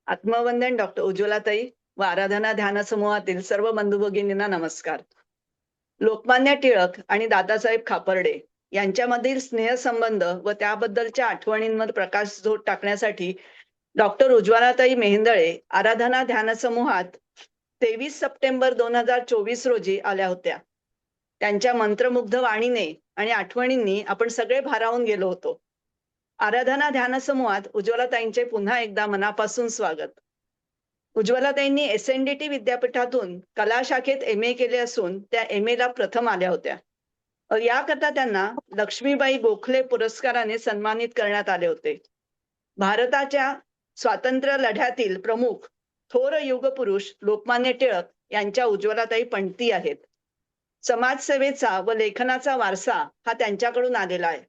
आत्मवंदन doctor उज्ज्वलाताई व आराधना ध्यान समूहातील सर्व बंधू भगिनींना नमस्कार. लोकमान्य टिळक आणि दादासाहेब खापर्डे यांच्यामधील स्नेहसंबंध व त्याबद्दलच्या आठवणींवर प्रकाशझोत टाकण्यासाठी डॉक्टर उज्ज्वलाताई मेहेंदळे आराधना ध्यान समूहात 23 सप्टेंबर 2024 रोजी आल्या होत्या. त्यांच्या मंत्रमुग्ध वाणीने आणि आठवणींनी आपण सगळे भारावून गेलो होतो. आराधना ध्यान समूहात उज्ज्वलाताईंचे पुन्हा एकदा मनापासून स्वागत. उज्ज्वलाताईंनी SNDT विद्यापीठातून कला शाखेत MA केले असून त्या MA ला प्रथम आल्या होत्या. याकरता त्यांना लक्ष्मीबाई गोखले पुरस्काराने सन्मानित करण्यात आले होते. भारताच्या स्वातंत्र्य लढ्यातील प्रमुख थोर युगपुरुष लोकमान्य टिळक यांच्या उज्ज्वलाताई पणती आहेत. समाजसेवेचा व लेखनाचा वारसा हा त्यांच्याकडून आलेला आहे.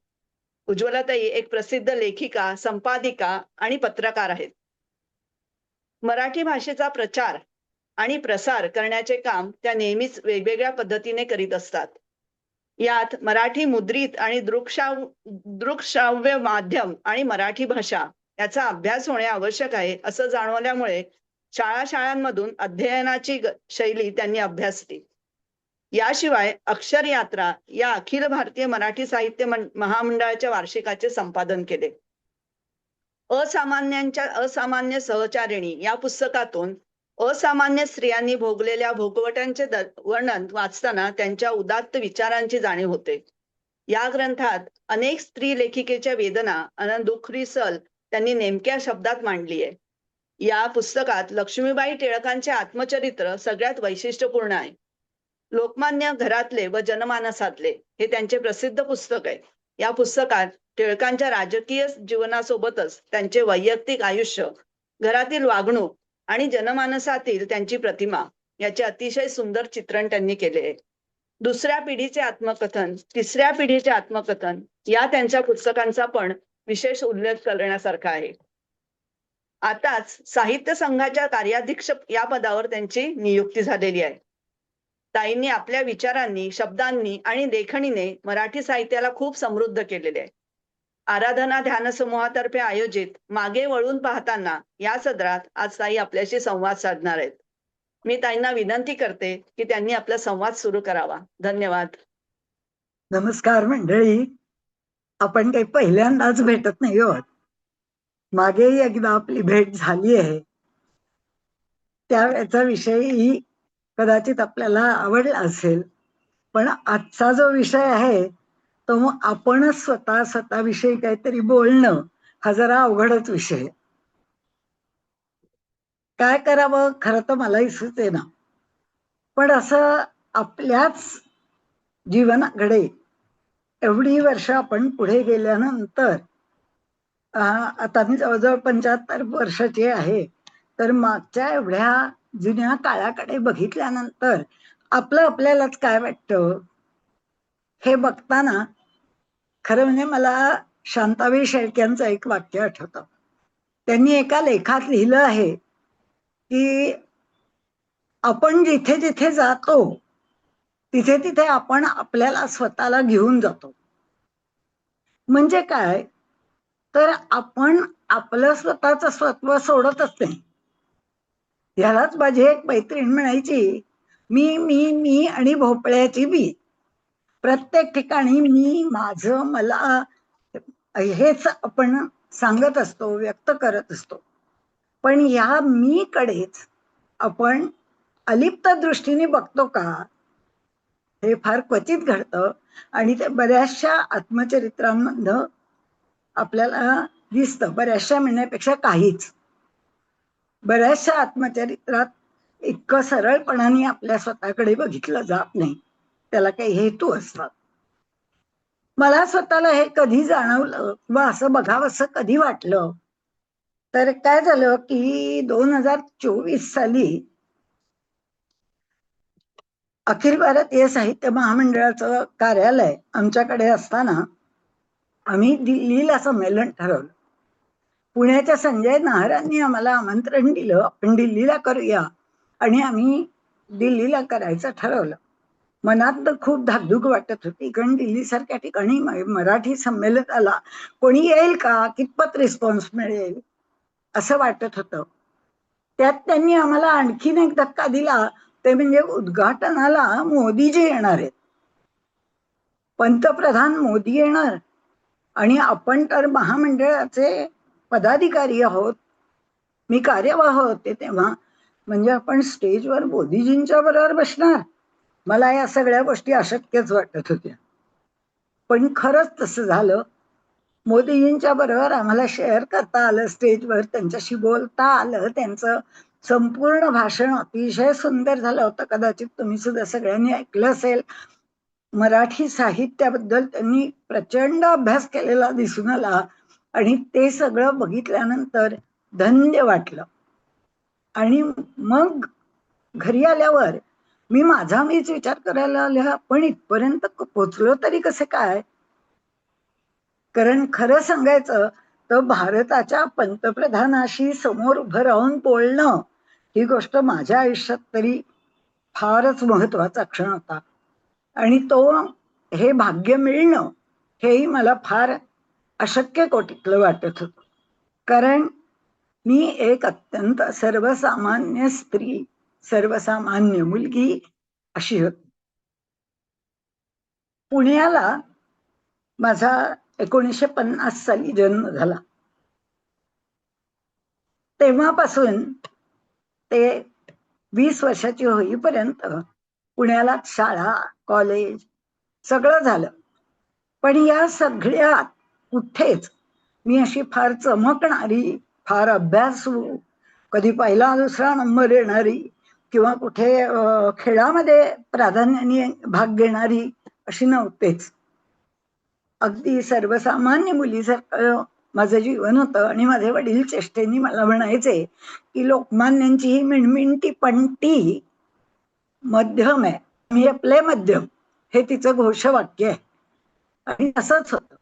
उज्ज्वलाताई एक प्रसिद्ध लेखिका, संपादिका आणि पत्रकार आहेत. मराठी भाषेचा प्रचार आणि प्रसार करण्याचे काम त्या नेहमीच वेगवेगळ्या पद्धतीने करीत असतात. यात मराठी मुद्रित आणि दृकश्राव्य माध्यम आणि मराठी भाषा याचा अभ्यास होणे आवश्यक आहे असं जाणवल्यामुळे शाळांमधून अध्ययनाची शैली त्यांनी अभ्यासली. याशिवाय अक्षर यात्रा या अखिल भारतीय मराठी साहित्य महामंडळाच्या वार्षिकाचे संपादन केले. असामान्य सहचारिणी या पुस्तकातून असामान्य स्त्रियांनी भोगलेल्या भोगवट्यांचे वर्णन वाचताना त्यांच्या उदात्त विचारांची जाणीव होते. या ग्रंथात अनेक स्त्री लेखिकेच्या वेदना आणि दुःखरी सल त्यांनी नेमक्या शब्दात मांडली आहे. या पुस्तकात लक्ष्मीबाई टिळकांचे आत्मचरित्र सगळ्यात वैशिष्ट्यपूर्ण आहे. लोकमान्य घरातले व जनमानसातले हे त्यांचे प्रसिद्ध पुस्तक आहे. या पुस्तकात टिळकांच्या राजकीय जीवनासोबतच त्यांचे वैयक्तिक आयुष्य, घरातील वागणूक आणि जनमानसातील त्यांची प्रतिमा याचे अतिशय सुंदर चित्रण त्यांनी केले आहे. दुसऱ्या पिढीचे आत्मकथन, तिसऱ्या पिढीचे आत्मकथन या त्यांच्या पुस्तकांचा पण विशेष उल्लेख करण्यासारखा आहे. आताच साहित्य संघाच्या कार्याध्यक्ष या पदावर त्यांची नियुक्ती झालेली आहे. ताईंनी आपल्या विचारांनी, शब्दांनी आणि लेखणीने मराठी साहित्याला खूप समृद्ध केलेले आहे. आराधना ध्यान समूहातर्फे आयोजित मागे वळून पाहताना या सदरात आज ताई आपल्याशी संवाद साधणार आहेत. मी ताईंना विनंती करते की त्यांनी आपला संवाद सुरू करावा. धन्यवाद. नमस्कार मंडळी. आपण काही पहिल्यांदाच भेटत नाही आहोत. मागेही एकदा आपली भेट झाली आहे. त्यावेळेचा विषयही कदाचित आपल्याला आवडला असेल, पण आजचा जो विषय आहे तो मग आपणच स्वतःविषयी काहीतरी बोलणं हा जरा अवघडच विषय. काय करावं खरं तर मलाही सुचेना. पण असं आपल्याच जीवनाकडे एवढी वर्ष आपण पुढे गेल्यानंतर, आता मी जवळजवळ 75 वर्षाची आहे, तर मागच्या एवढ्या जुन्या काळाकडे बघितल्यानंतर आपल्यालाच काय वाटतं हे बघताना खरं म्हणजे मला शांताबाई शेळक्यांचं एक वाक्य आठवतं. त्यांनी एका लेखात लिहिलं आहे की आपण जिथे जिथे जातो तिथे तिथे आपण आपल्याला स्वतःला घेऊन जातो. म्हणजे काय तर आपण आपलं स्वतःचं स्वत्व सोडतच नाही. ह्यालाच माझी एक मैत्रीण म्हणायची, मी मी मी आणि भोपळ्याची बी. प्रत्येक ठिकाणी मी, माझं, मला हेच आपण सांगत असतो, व्यक्त करत असतो. पण या मी कडेच आपण अलिप्त दृष्टीने बघतो का, हे फार क्वचित घडतं. आणि ते बऱ्याचशा आत्मचरित्रांमधनं आपल्याला दिसतं. बऱ्याचशा म्हणण्यापेक्षा काहीच. बऱ्याचशा आत्मचरित्रात इतकं सरळपणाने आपल्या स्वतःकडे बघितलं जात नाही. त्याला काही हेतू असतात. मला स्वतःला हे कधी जाणवलं किंवा असं बघावं असं कधी वाटलं तर काय झालं की 2024 साली अखिल भारतीय साहित्य महामंडळाचं कार्यालय आमच्याकडे असताना आम्ही दिल्लीला संमेलन ठरवलं. पुण्याच्या संजय नाहरांनी आम्हाला आमंत्रण दिलं, आपण दिल्लीला करूया, आणि आम्ही दिल्लीला करायचं ठरवलं. मनात खूप धाकधूक वाटत होती, कारण दिल्ली सारख्या ठिकाणी मराठी संमेलनाला कोणी येईल का, कितपत रिस्पॉन्स मिळेल असं वाटत होतं. त्यात त्यांनी आम्हाला आणखीन एक धक्का दिला, ते म्हणजे उद्घाटनाला मोदीजी येणार आहेत. पंतप्रधान मोदी येणार आणि आपण तर महामंडळाचे पदाधिकारी आहोत. मी कार्यवाह होते तेव्हा. म्हणजे आपण स्टेजवर मोदीजींच्या बरोबर बसणार. मला या सगळ्या गोष्टी अशक्यच वाटत होत्या. पण खरंच तसं झालं. मोदीजींच्या बरोबर आम्हाला शेअर करता आलं स्टेजवर, त्यांच्याशी बोलता आलं. त्यांचं संपूर्ण भाषण अतिशय सुंदर झालं होतं. कदाचित तुम्ही सुद्धा सगळ्यांनी ऐकलं असेल. मराठी साहित्याबद्दल त्यांनी प्रचंड अभ्यास केलेला दिसून आला आणि ते सगळं बघितल्यानंतर धन्य वाटलं. आणि मग घरी आल्यावर मीच विचार करायला आले, आपण इथपर्यंत पोचलो तरी कसे काय. कारण खरं सांगायचं तर भारताच्या पंतप्रधानाशी समोर उभं राहून बोलणं ही गोष्ट माझ्या आयुष्यात तरी फारच महत्वाचा क्षण होता. आणि हे भाग्य मिळणं हेही मला फार अशक्य कोटीतलं वाटत होतं. कारण मी एक अत्यंत सर्वसामान्य स्त्री, सर्वसामान्य मुलगी अशी होती. पुण्याला माझा 1950 साली जन्म झाला. तेव्हापासून ते 20 वर्षाची होईपर्यंत पुण्यालाच शाळा, कॉलेज सगळं झालं. पण या सगळ्यात कुठेच मी अशी फार चमकणारी, फार अभ्यासू, कधी पहिला दुसरा नंबर येणारी किंवा कुठे खेळामध्ये प्राधान्याने भाग घेणारी अशी नव्हतेच. अगदी सर्वसामान्य मुलीसारखं माझं जीवन होतं. आणि माझे वडील चेष्टेने मला म्हणायचे की लोकमान्यांची ही मिणमिणती पंटी मध्यम आहे, मी आपले मध्यम, हे तिचं घोषवाक्य आहे. आणि असंच होतं.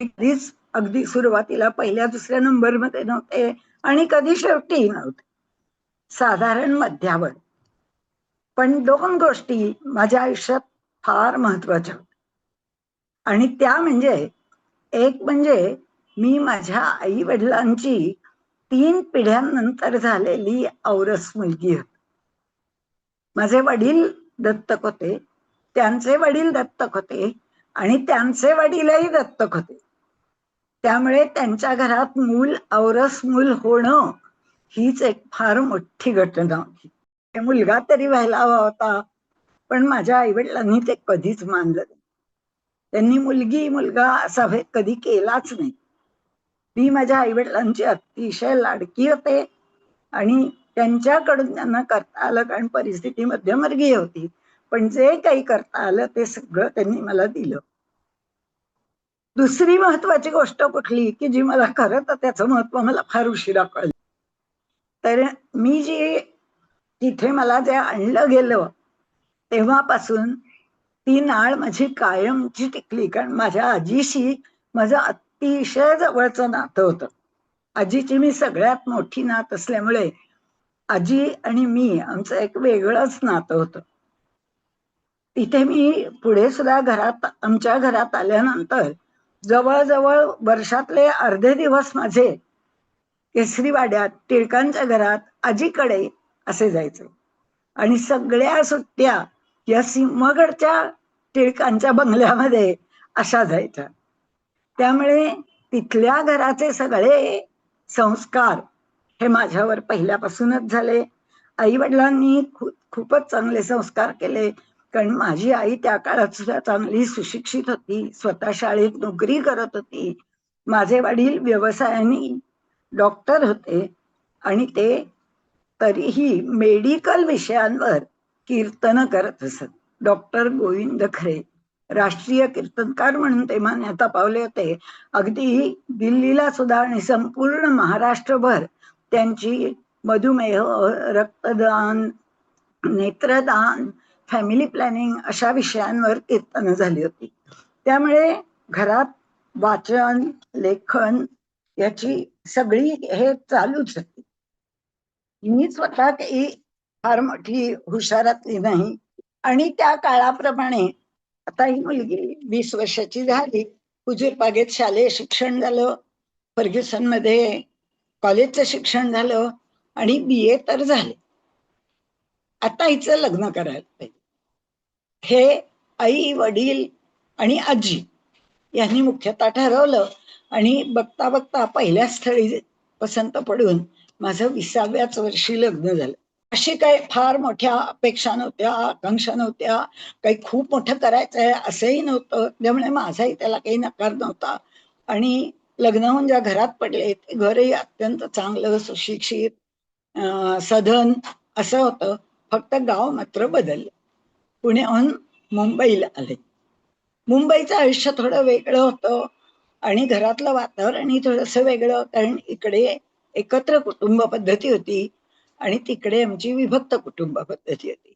कधीच अगदी सुरुवातीला पहिल्या दुसऱ्या नंबर मध्ये नव्हते आणि कधी शेवटी नव्हते, साधारण मध्यावर. पण 2 गोष्टी माझ्या आयुष्यात फार महत्वाच्या होत्या. आणि त्या म्हणजे, एक म्हणजे मी माझ्या आई वडिलांची 3 पिढ्यांनंतर झालेली औरस मुलगी होती. माझे वडील दत्तक होते, त्यांचे वडील दत्तक होते आणि त्यांचे वडीलही दत्तक होते. त्यामुळे त्यांच्या घरात औरस मूल होणं हीच एक फार मोठी घटना होती. मुलगा तरी व्हायला हवा होता, पण माझ्या आई वडिलांनी ते कधीच मानलं नाही. त्यांनी मुलगी मुलगा असा भेद कधी केलाच नाही. मी माझ्या आई वडिलांची अतिशय लाडकी होते आणि त्यांच्याकडून त्यांना करता आलं, कारण परिस्थिती मध्यमवर्गीय होती, पण जे काही करता आलं ते सगळं त्यांनी मला दिलं. दुसरी महत्वाची गोष्ट कुठली की जी मला खरं तर त्याचं महत्व मला फार उशिरा कळलं. तर मी तिथे मला जे आणलं गेलं तेव्हापासून ती नाळ माझी कायमची टिकली. कारण माझ्या आजीशी माझं अतिशय जवळचं नातं होतं. आजीची मी सगळ्यात मोठी नात असल्यामुळे आजी आणि मी आमचं एक वेगळंच नातं होतं. तिथे मी पुढे सुद्धा आमच्या घरात आल्यानंतर जवळजवळ वर्षातले अर्धे दिवस माझे केसरीवाड्यात, टिळकांच्या घरात, आजीकडे असे जायचे. आणि सगळ्या सुट्ट्या या सिंहगडच्या टिळकांच्या बंगल्यामध्ये अशा जायच्या. त्यामुळे तिथल्या घराचे सगळे संस्कार हे माझ्यावर पहिल्यापासूनच झाले. आई वडिलांनी खूपच चांगले संस्कार केले. कारण माझी आई त्या काळात सुद्धा चांगली सुशिक्षित होती, स्वतः शाळेत नोकरी करत होती. माझे वडील व्यवसायाने डॉक्टर होते आणि ते तरीही मेडिकल विषयांवर कीर्तन करत असत. डॉक्टर गोविंद खरे राष्ट्रीय कीर्तनकार म्हणून ते मान्यता पावले होते. अगदी दिल्लीला सुद्धा आणि संपूर्ण महाराष्ट्रभर त्यांची मधुमेह, रक्तदान, नेत्रदान, फॅमिली प्लॅनिंग अशा विषयांवर कीर्तन झाली होती. त्यामुळे घरात वाचन, लेखन याची सगळी हे चालूच होती. मी स्वतः काही फार मोठी हुशारातली नाही. आणि त्या काळाप्रमाणे आता ही मुलगी 20 वर्षाची झाली. हुजूर बागेत शालेय शिक्षण झालं, फर्ग्युसन मध्ये कॉलेजचं शिक्षण झालं आणि BA तर झाले. आता हिचं लग्न करायला पाहिजे. हे आई वडील आणि आजी यांनी मुख्यतः ठरवलं. आणि बघता बघता पहिल्या स्थळी पसंत पडून माझं 20व्याच वर्षी लग्न झालं. अशी काही फार मोठ्या अपेक्षा नव्हत्या, आकांक्षा नव्हत्या, काही खूप मोठं करायचं आहे असंही नव्हतं. त्यामुळे माझाही त्याला काही नकार नव्हता. आणि लग्न होऊन ज्या घरात पडले ते घरही अत्यंत चांगलं, सुशिक्षित, सधन असं होतं. फक्त गाव मात्र बदललं. पुण्याहून मुंबईला आले. मुंबईचं आयुष्य थोडं वेगळं होतं आणि घरातलं वातावरणही थोडंसं वेगळं, कारण इकडे एकत्र कुटुंब पद्धती होती आणि तिकडे आमची विभक्त कुटुंब पद्धती होती.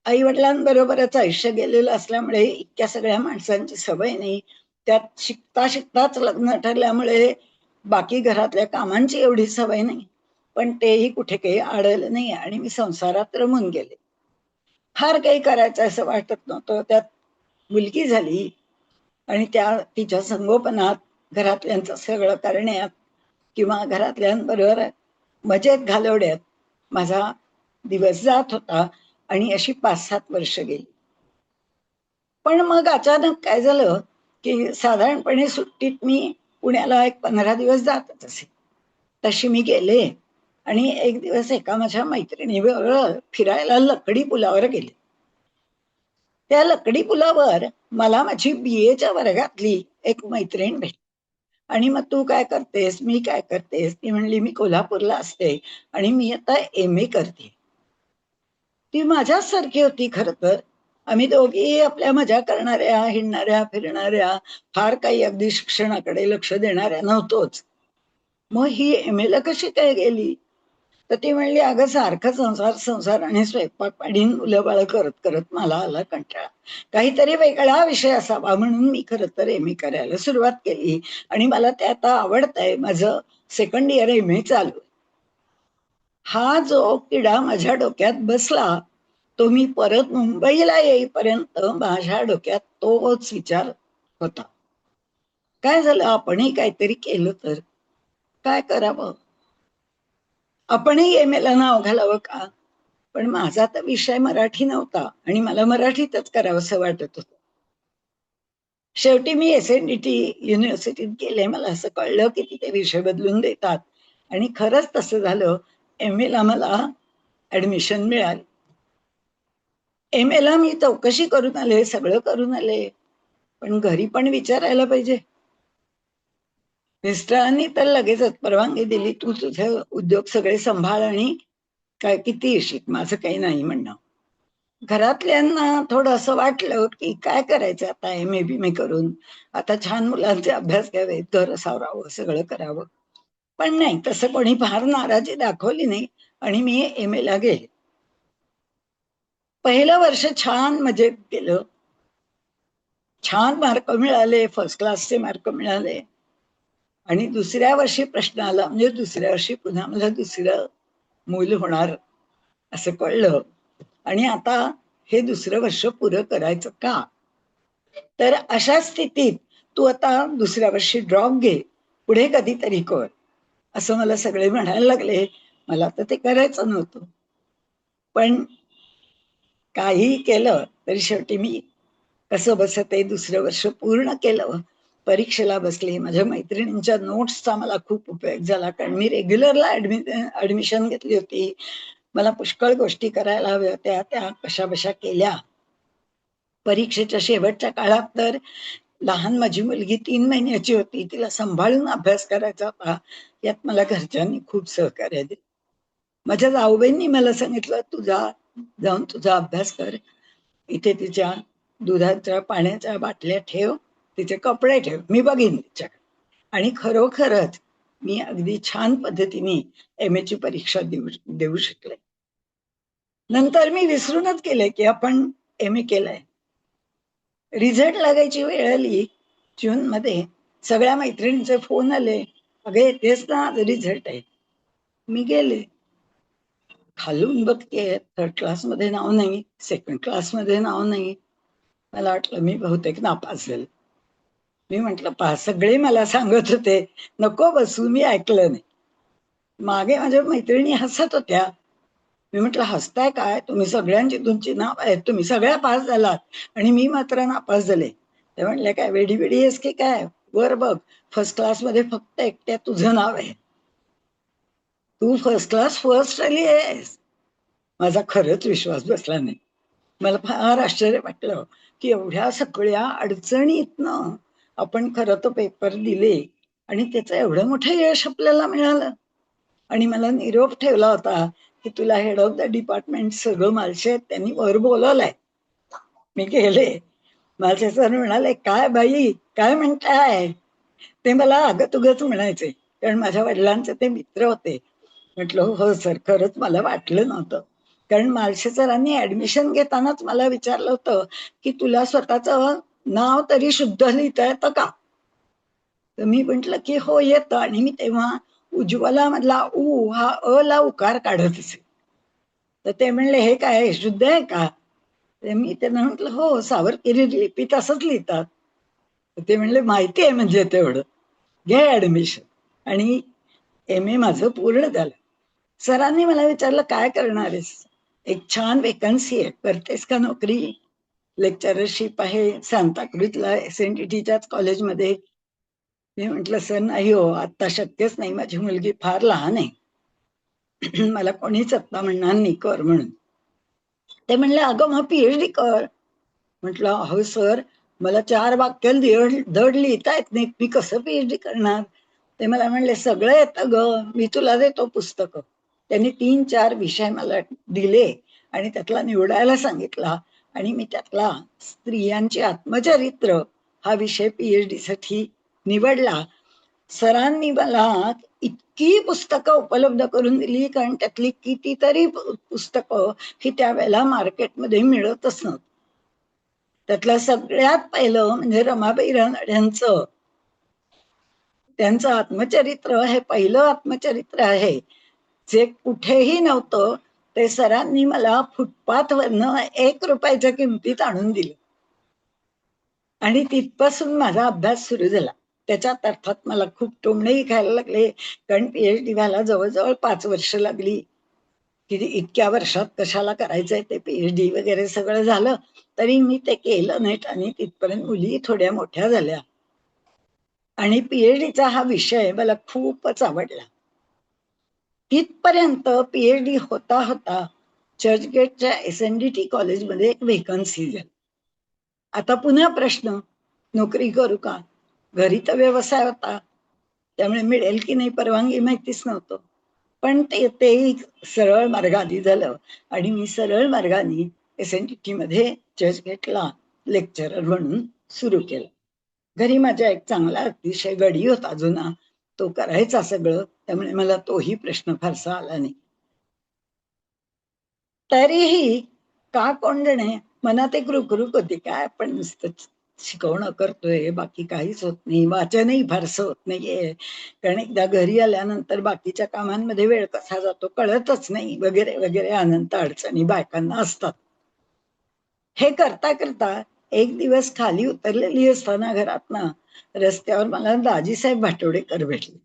आई वडिलांबरोबरच आयुष्य गेलेलं असल्यामुळे इतक्या सगळ्या माणसांची सवय नाही. त्यात शिकता शिकताच लग्न ठरल्यामुळे बाकी घरातल्या कामांची एवढी सवय नाही. पण तेही कुठे काही आढळलं नाही आणि मी संसारात रमून गेले. फार काही करायचं असं वाटत नव्हतं. त्यात मुलगी झाली आणि तिच्या संगोपनात, घरातल्यांचं सगळं करण्यात किंवा घरातल्यांबरोबर मजेत घालवण्यात माझा दिवस जात होता. आणि अशी 5-7 वर्ष गेली. पण मग अचानक काय झालं की साधारणपणे सुट्टीत मी पुण्याला एक 15 दिवस जातच असे. तशी मी गेले आणि एक दिवस एका माझ्या मैत्रिणीबरोबर फिरायला लकडी पुलावर गेले. त्या लकडी पुलावर मला माझी BAच्या वर्गातली एक मैत्रीण भेटली. आणि मग तू काय करतेस, मी काय करतेस, ती म्हणली मी कोल्हापूरला असते आणि मी आता MA करते. ती माझ्याच सारखी होती खर तर. आम्ही दोघी आपल्या मजा करणाऱ्या, हिंडणाऱ्या, फिरणाऱ्या, फार काही अगदी शिक्षणाकडे लक्ष देणाऱ्या नव्हतोच. मग ही MA ला कशी काय गेली? तर ती म्हणली अगं सारखं संसार संसार आणि स्वयंपाक पाणी मुलं बाळ करत करत मला आला कंटाळा. काहीतरी वेगळा विषय असावा म्हणून मी खरं तर MA करायला सुरुवात केली. आणि मला ते आता आवडतंय. माझं 2nd इयर MA चालू आहे. हा जो किडा माझ्या डोक्यात बसला, तो मी परत मुंबईला येईपर्यंत माझ्या डोक्यात तोच विचार होता. काय झालं, आपणही काहीतरी केलं तर काय करावं? आपणही MA ला नाव घालावं का? पण माझा तर विषय मराठी नव्हता आणि मला मराठीतच करावंसं वाटत होतं. शेवटी मी SNDT युनिव्हर्सिटीत गेले. मला असं कळलं की तिथे विषय बदलून देतात आणि खरंच तसं झालं. MA ला मला ऍडमिशन मिळाली. MA ला मी चौकशी करून आले, सगळं करून आले, पण घरी पण विचारायला पाहिजे. मिस्टरांनी तर लगेचच परवानगी दिली, तू तुझे उद्योग सगळे सांभाळ आणि काय किती शिक, माझं काही नाही म्हणणं. घरातल्यांना थोडं असं वाटलं की काय करायचं आता MA BA करून, आता छान मुलांचे अभ्यास घ्यावे, घर सावरावं, सगळं करावं. पण नाही, तसं कोणी फार नाराजी दाखवली नाही आणि मी MA ला गेले. पहिलं वर्ष छान मजेत गेलं. छान मार्क मिळाले, फर्स्ट क्लासचे मार्क मिळाले. आणि दुसऱ्या वर्षी प्रश्न आला, म्हणजे दुसऱ्या वर्षी पुन्हा मला दुसरं मूल होणार असं कळलं. आणि आता हे दुसरं वर्ष पुरं करायचं का? तर अशा स्थितीत तू आता दुसऱ्या वर्षी ड्रॉप घे, पुढे कधीतरी कर, असं मला सगळे म्हणायला लागले. मला तर ते करायचं नव्हतं. पण काही केलं तरी शेवटी मी कसं बस ते दुसरं वर्ष पूर्ण केलं. परीक्षेला बसले. माझ्या मैत्रिणींच्या नोट्सचा मला खूप उपयोग झाला, कारण मी रेग्युलरला ऍडमिशन घेतली होती. मला पुष्कळ गोष्टी करायला हव्या होत्या, त्या कशा बशा केल्या. परीक्षेच्या शेवटच्या काळात तर लहान माझी मुलगी 3 महिन्याची होती, तिला सांभाळून अभ्यास करायचा होता. यात मला घरच्यांनी खूप सहकार्य दिलं. माझ्या जाऊबाईंनी मला सांगितलं, तू जाऊन तुझा अभ्यास कर, इथे तिच्या दुधाच्या पाण्याच्या बाटल्या ठेव, तिचे कपडे ठेव, मी बघीन तिच्याकडे. आणि खरोखरच मी अगदी छान पद्धतीने MA ची परीक्षा देऊ शकले. नंतर मी विसरूनच गेले की आपण MA केलंय. रिझल्ट लागायची वेळ आली जून मध्ये. सगळ्या मैत्रिणींचे फोन आले, अगे तेच ना रिझल्ट आहे. मी गेले, खालून बघते 3rd क्लासमध्ये नाव नाही, 2nd क्लासमध्ये नाव नाही. मला वाटलं मी बहुतेक नापास झाले. मी म्हंटल, सगळे मला सांगत होते नको बसू, मी ऐकलं नाही. मागे माझ्या मैत्रिणी हसत होत्या. मी म्हटलं हसताय काय, तुम्ही सगळ्यांची तुमची नाव आहेत, तुम्ही सगळ्या पास झालात आणि मी मात्र नापास झाले. ते म्हणले काय वेडी वेडी आहेस की काय, वर बघ फर्स्ट क्लास मध्ये फक्त एकट्या तुझं नाव आहे, तू फर्स्ट क्लास फर्स्ट आली आहेस. माझा खरंच विश्वास बसला नाही. मला फार आश्चर्य वाटलं की एवढ्या सगळ्या अडचणीतनं आपण खरं तर पेपर दिले आणि त्याचं एवढं मोठं यश आपल्याला मिळालं. आणि मला निरोप ठेवला होता की तुला हेड ऑफ द डिपार्टमेंट सगळं मालशेत त्यांनी वर बोलवलंय. मी गेले, मालशे सर म्हणाले काय बाई काय म्हणताय, ते मला अगतुगच म्हणायचे कारण माझ्या वडिलांचे ते मित्र होते. म्हटलं हो सर, खरंच मला वाटलं नव्हतं. कारण मालशे सरांनी ऍडमिशन घेतानाच मला विचारलं होतं की तुला स्वतःचं नाव तरी शुद्ध लिहिता येतं का. तर मी म्हंटल की हो येतं. आणि मी तेव्हा उज्ज्वला मधला उ हा अ ला उकार काढत असे. तर ते म्हणले हे काय शुद्ध आहे का. तर मी त्यांना म्हंटल हो सावरकिरी लिपीत असंच लिहितात. तर ते म्हणले माहिती आहे म्हणजे तेवढं, घे ऍडमिशन. आणि MA माझं पूर्ण झालं. सरांनी मला विचारलं काय करणार आहेस, एक छान वेकन्सी आहे, करतेस का नोकरी. लेक्चरशिप आहे सांताक्रूजला SNDTच्याच कॉलेजमध्ये. मी म्हंटल सर नाही हो, आता शक्यच नाही, माझी मुलगी फार लहान आहे. मला कोणीच आत्ता म्हणणार नाही कर म्हणून. ते म्हणले अगं मग PhD कर. म्हटलं अहो सर, मला 4 वाक्य धड लिहिता येत नाहीत, मी कसं PhD करणार. ते मला म्हणले सगळं येतं ग, मी तुला देतो पुस्तक. त्यांनी 3-4 विषय मला दिले आणि त्यातला निवडायला सांगितला. आणि मी त्यातला स्त्रियांचे आत्मचरित्र हा विषय PhD साठी निवडला. सरांनी मला इतकी पुस्तकं उपलब्ध करून दिली कारण त्यातली कितीतरी पुस्तकं ही त्यावेळेला मार्केटमध्ये मिळतच नव्हती. त्यातलं सगळ्यात पहिलं म्हणजे रमाबाई रानड्यांचं त्यांचं आत्मचरित्र हे पहिलं आत्मचरित्र आहे जे कुठेही नव्हतं. ते सरांनी मला फुटपाथवरनं 1 रुपयाच्या किमतीत आणून दिलं आणि तिथपासून माझा अभ्यास सुरू झाला. त्याच्यात अर्थात मला खूप टोमणेही खायला लागले कारण PhD व्हायला जवळजवळ 5 वर्ष लागली. की इतक्या वर्षात कशाला करायचंय ते PhD वगैरे सगळं झालं तरी मी ते केलं नाही. आणि तिथपर्यंत मुली थोड्या मोठ्या झाल्या आणि PhDचा हा विषय मला खूपच आवडला. तिथपर्यंत PhD होता होता चर्चगेटच्या SNDT कॉलेजमध्ये एक वेकन्सी झाली. आता पुन्हा प्रश्न, नोकरी करू का. घरी तर व्यवसाय होता त्यामुळे मिळेल की नाही परवानगी माहितीच नव्हतं. पण ते सरळ मार्गाने झालं आणि मी सरळ मार्गाने SNDT मध्ये चर्चगेटला लेक्चरर म्हणून सुरू केलं. घरी माझ्या एक चांगला अतिशय गडी होता जुना, तो करायचा सगळं, त्यामुळे मला तोही प्रश्न फारसा आला नाही. तरीही का कोण जाणे मनात एक रुकरुक होती, काय आपण नुसतं शिकवणं करतोय बाकी काहीच होत नाही, वाचनही फारसं होत नाहीये. कारण एकदा घरी आल्यानंतर बाकीच्या कामांमध्ये वेळ कसा जातो कळतच नाही वगैरे वगैरे अनंत अडचणी बायकांना असतात. हे करता करता एक दिवस खाली उतरलेली असताना घरातनं रस्त्यावर मला दाजीसाहेब भाटवडेकर भेटले.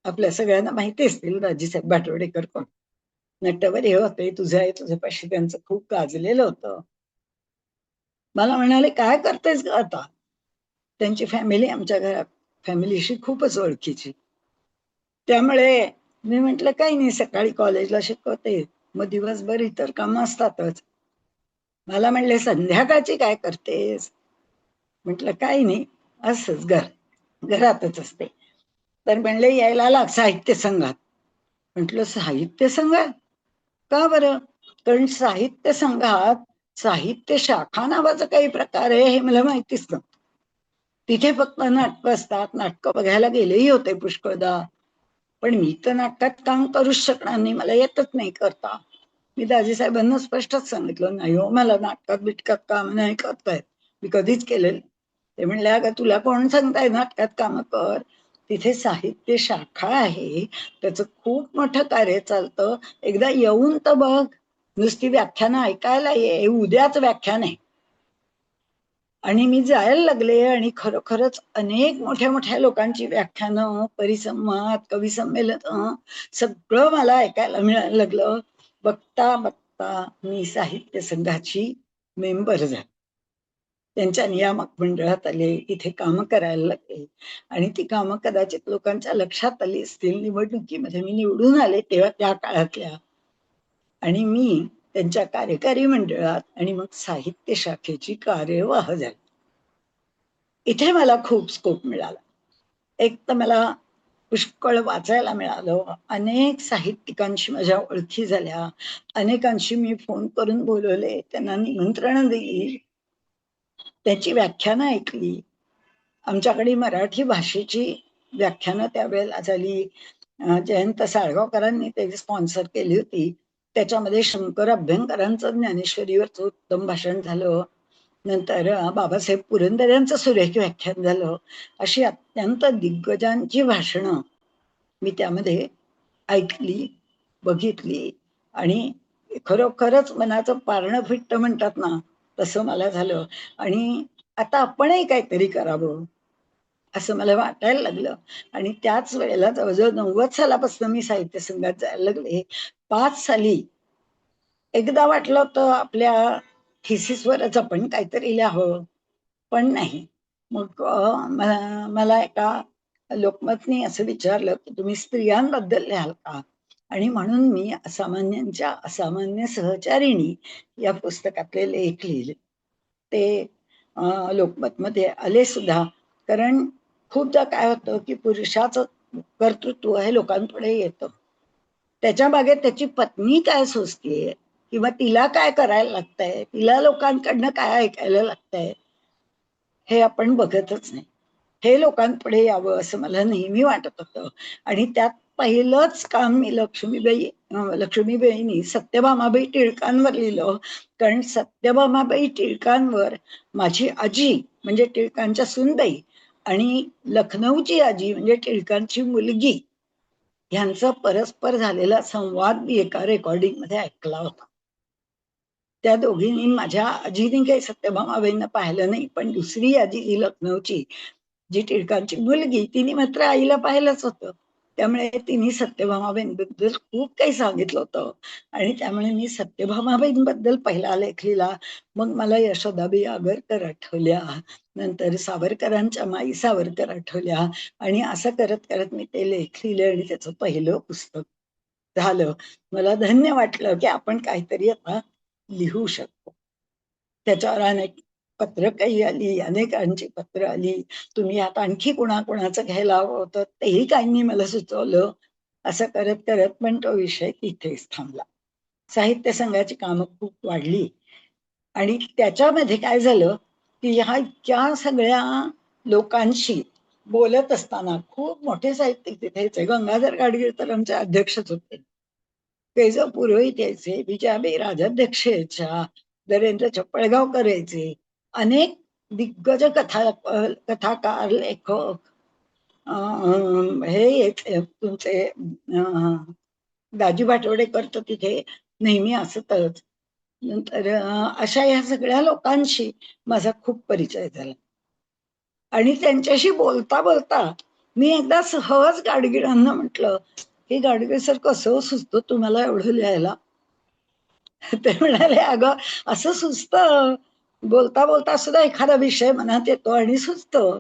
आपल्या सगळ्यांना माहिती असतील दाजीसाहेब भाटवडेकर कोण. नटवर होते, तुझ्यापाशी त्यांचं खूप गाजलेलं होतं. मला म्हणाले काय करतेस ग आता. त्यांची फॅमिली आमच्या घरात फॅमिलीशी खूपच ओळखीची. त्यामुळे मी म्हंटल काही नाही, सकाळी कॉलेजला शिकवते मग दिवसभर इतर कामं असतातच. मला म्हणले संध्याकाळची काय करतेस. म्हटलं काही नाही, असंच घरातच असते. तर म्हणले यायला लाग साहित्य संघात. म्हटलं साहित्य संघात का बरं. कारण साहित्य संघात साहित्य शाखा नावाचा काही प्रकार आहे हे मला माहितीच नव्हतं. तिथे फक्त नाटकं असतात, नाटकं बघायला गेलेही होते पुष्कळदा. पण मी तर नाटकात काम करूच शकणार नाही, मला येतच नाही करता. मी दाजीसाहेबांना स्पष्टच सांगितलं नाही हो, मला नाटकात बिटकात काम नाही करतायत, मी कधीच केलेलं. ते म्हणले अगं तुला कोण सांगताय नाटकात काम कर, तिथे साहित्य शाखा आहे, त्याचं खूप मोठं कार्य चालतं, एकदा येऊन तर बघ, नुसती व्याख्यानं ऐकायला ये, उद्याच व्याख्यान आहे. आणि मी जायला लागले आणि खरोखरच अनेक मोठ्या मोठ्या लोकांची व्याख्यानं, परिसंवाद, कवी संमेलन सगळं मला ऐकायला मिळायला लागलं. बघता बघता मी साहित्य संघाची मेंबर झाले, त्यांच्या नियामक मंडळात आले, तिथे कामं करायला लागले आणि ती कामं कदाचित लोकांच्या लक्षात आली असतील. निवडणुकीमध्ये मी निवडून आले तेव्हा त्या काळातल्या, आणि मी त्यांच्या कार्यकारी मंडळात आणि मग साहित्य शाखेची कार्यवाह झाली. इथे मला खूप स्कोप मिळाला. एक तर मला पुष्कळ वाचायला मिळालं, अनेक साहित्यिकांशी माझ्या ओळखी झाल्या, अनेकांशी मी फोन करून बोलवले, त्यांना निमंत्रण दिली, त्याची व्याख्यानं ऐकली. आमच्याकडे मराठी भाषेची व्याख्यानं त्यावेळेला झाली. जयंत साळगावकरांनी ते स्पॉन्सर केली होती. त्याच्यामध्ये शंकर अभ्यंकरांचं ज्ञानेश्वरीवरचं उत्तम भाषण झालं. नंतर बाबासाहेब पुरंदरे यांचं सुरेख व्याख्यान झालं. अशी अत्यंत दिग्गजांची भाषणं मी त्यामध्ये ऐकली, बघितली आणि खरोखरच मनाचं पारणं फिट्ट म्हणतात ना, तसं मला झालं. आणि आता आपणही काहीतरी करावं असं मला वाटायला लागलं. आणि त्याच वेळेला जवळजवळ 90 सालापासून मी साहित्य संघात जायला लागले. 5 साली एकदा वाटलं होतं आपल्या थिसिसवरच आपण काहीतरी लिहावं, पण नाही. मग मला एका लोकमतनी असं विचारलं की तुम्ही स्त्रियांबद्दल लिहाल का? आणि म्हणून मी असामान्यांच्या असामान्य सहचारिणी या पुस्तकातले लेख लिहिले. ते लोकमतमध्ये आले सुद्धा. कारण खूपदा काय होतं की पुरुषाचं कर्तृत्व हे लोकांपुढे येतं, त्याच्या मागे त्याची पत्नी काय सोचतीये किंवा तिला काय करायला लागतंय, तिला लोकांकडनं काय ऐकायला लागतंय, हे आपण बघतच नाही. हे लोकांपुढे यावं असं मला नेहमी वाटत होतं. आणि त्यात पहिलंच काम मी लक्ष्मीबाईंनी सत्यभामाबाई टिळकांवर लिहिलं. कारण सत्यभामाबाई टिळकांवर माझी आजी म्हणजे टिळकांच्या सुनबाई आणि लखनौची आजी म्हणजे टिळकांची मुलगी ह्यांचा परस्पर झालेला संवाद मी एका रेकॉर्डिंग मध्ये ऐकला होता. त्या दोघींनी, माझ्या आजीने काही सत्यभामाबाईंना पाहिलं नाही, पण दुसरी आजी जी लखनौची, जी टिळकांची मुलगी, तिने मात्र आईला पाहिलंच होतं. त्यामुळे तिने सत्यभामाबाईंबद्दल खूप काही सांगितलं होतं. आणि त्यामुळे मी सत्यभामाबाईंबद्दल पहिला लेख लिहिला. मग मला यशोदाबाई आगरकर आठवल्या, नंतर सावरकरांच्या माई सावरकर आठवल्या, आणि असं करत करत मी ते लेख लिहिले आणि त्याचं पहिलं पुस्तक झालं. मला धन्य वाटलं की आपण काहीतरी आता लिहू शकतो. त्याच्यावर अनेक पत्र काही आली, अनेकांची पत्र आली, तुम्ही आता आणखी कुणाकुणाचं घ्यायला हवं होतं तेही काहींनी मला सुचवलं. असं करत करत पण तो विषय तिथेच थांबला. साहित्य संघाची कामं खूप वाढली आणि त्याच्यामध्ये काय झालं की ह्या इतक्या सगळ्या लोकांशी बोलत असताना खूप मोठे साहित्यिक तिथे यायचे. गंगाधर गाडगीळ तर आमचे अध्यक्षच होते, केशव पुरोहित यायचे, विजयाबाई राजाध्यक्ष यायच्या, नरेंद्र चपळगावकर यायचे, अनेक दिग्गज कथाकार, लेखक, हे यायचे तुमचे दाजी भाटवडेकर तर तिथे नेहमी असतच. नंतर अशा या सगळ्या लोकांशी माझा खूप परिचय झाला. आणि त्यांच्याशी बोलता बोलता मी एकदा सहज गाडगिळांना म्हटलं की गाडगीळ सर, कसं सुचतं तुम्हाला एवढं लिहायला? ते म्हणाले, अगं असं सुचतं, बोलता बोलता सुद्धा एखादा विषय मनात येतो आणि सुचतं.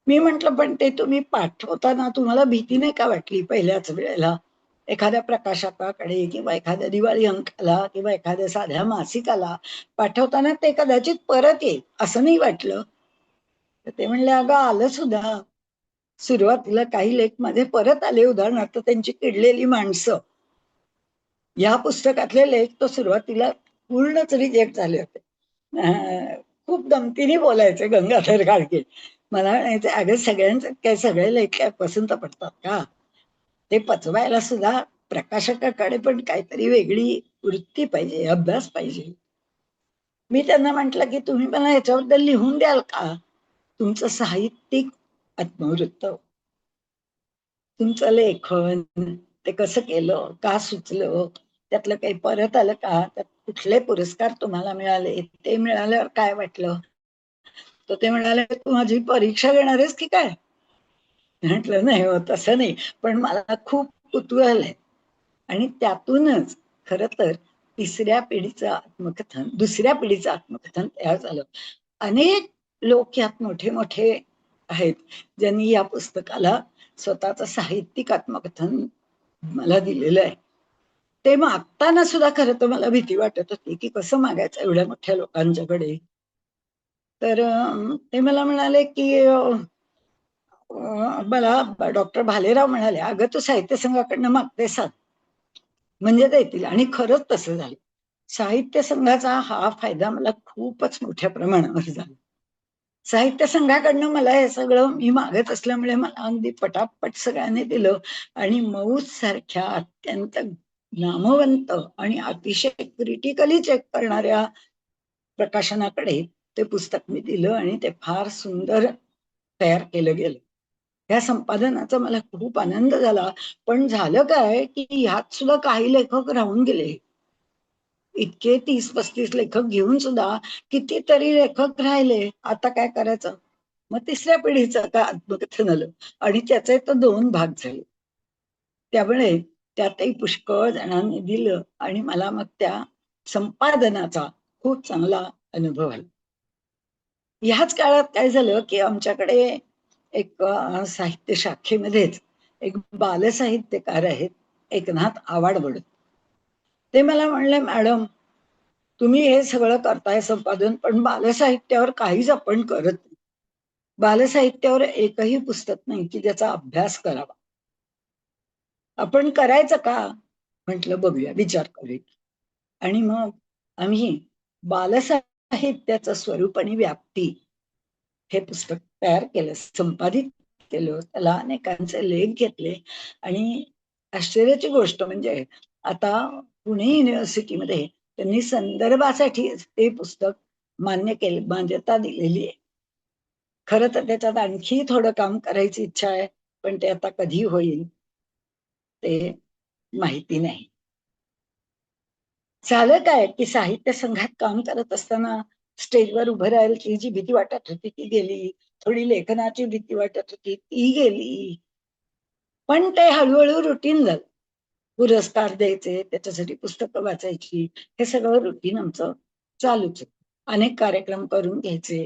मी म्हंटल, पण ते तुम्ही पाठवताना तुम्हाला भीती नाही का वाटली पहिल्याच वेळेला? एखाद्या प्रकाशकाकडे किंवा एखाद्या दिवाळी अंकाला किंवा एखाद्या साध्या मासिकाला पाठवताना ते कदाचित परत येईल असं नाही वाटलं? तर ते म्हणले, अगं आलं सुद्धा. सुरुवातीला काही लेख मध्ये परत आले, उदाहरणार्थ त्यांची किडलेली माणसं या पुस्तकातले लेख तर सुरुवातीला पूर्णच रिजेक्ट झाले होते. खूप गमतीने बोलायचे गंगाधर गाडगे. मला म्हणायचे, अगं सगळ्यांचे काय सगळे लेख काय पसंत पडतात का? ते पचवायला सुद्धा प्रकाशकाकडे पण काहीतरी वेगळी वृत्ती पाहिजे, अभ्यास पाहिजे. मी त्यांना म्हंटल की तुम्ही मला याच्याबद्दल लिहून द्याल का? तुमचं साहित्यिक आत्मवृत्त, तुमचं लेखन, ते कसं केलं, का सुचलं, त्यातलं काही परत आलं का, त्यात कुठले पुरस्कार तुम्हाला मिळाले, ते मिळाल्यावर काय वाटलं? तर ते म्हणाले, तू माझी परीक्षा घेणार आहेस की काय? म्हटलं नाही हो, तसं नाही, पण मला खूप कुतूहल आहे. आणि त्यातूनच खर तर दुसऱ्या पिढीचं आत्मकथन तयार झालं. अनेक लोक यात मोठे मोठे आहेत, ज्यांनी या पुस्तकाला स्वतःचं साहित्यिक आत्मकथन मला दिलेलं आहे. ते मागताना सुद्धा खरं तर मला भीती वाटत होती की कसं मागायचं एवढ्या मोठ्या लोकांच्याकडे. तर ते मला म्हणाले की मला डॉक्टर भालेराव म्हणाले, अगं तू साहित्य संघाकडनं मागते सांग, म्हणजे देतील. आणि खरंच तसं झालं. साहित्य संघाचा हा फायदा मला खूपच मोठ्या प्रमाणावर झाला. साहित्य संघाकडनं मला हे सगळं मी मागत असल्यामुळे मला अगदी पटापट सगळ्यांनी दिलं. आणि मौज सारख्या अत्यंत नामवंत आणि अतिशय क्रिटिकली चेक करणाऱ्या प्रकाशनाकडे ते पुस्तक मी दिलं आणि ते फार सुंदर तयार केलं गेलं. या संपादनाचा मला खूप आनंद झाला. पण झालं काय की ह्यात सुद्धा काही लेखक राहून गेले. इतके 30-35 लेखक घेऊन सुद्धा कितीतरी लेखक राहिले. आता काय करायचं? मग तिसऱ्या पिढीचं का आत्मकथन आलं आणि त्याचे तर 2 भाग झाले. त्यामुळे त्यातही पुष्कळ जणांनी दिलं आणि मला मग त्या संपादनाचा खूप चांगला अनुभव आला. ह्याच काळात काय झालं की आमच्याकडे एक साहित्य शाखेमध्येच एक बालसाहित्यकार आहेत, एकनाथ आवाडवड. ते मला म्हणले, मॅडम तुम्ही हे सगळं करताय संपादन, पण बालसाहित्यावर काहीच आपण करत नाही. बालसाहित्यावर एकही पुस्तक नाही की ज्याचा अभ्यास करावा. आपण करायचं का? म्हटलं बघूया, विचार करूया. आणि मग आम्ही बालसाहित्याचं स्वरूप आणि व्याप्ती हे पुस्तक तयार केलं, संपादित केलं. त्याला अनेकांचे लेख घेतले. आणि आश्चर्याची गोष्ट म्हणजे आता पुणे युनिव्हर्सिटीमध्ये त्यांनी संदर्भासाठी ते पुस्तक मान्य केले, मान्यता दिलेली आहे. खरं तर त्याच्यात आणखी थोडं काम करायची इच्छा आहे, पण ते आता कधी होईल ते माहिती नाही. झालं काय की साहित्य संघात काम करत असताना स्टेजवर उभं राहायची जी भीती वाटत होती ती गेली. थोडी लेखनाची भीती वाटत होती ती गेली. पण ते हळूहळू रुटीन झालं. पुरस्कार द्यायचे, त्याच्यासाठी पुस्तकं वाचायची, हे सगळं रुटीन आमचं चालूच आहे. अनेक कार्यक्रम करून घ्यायचे,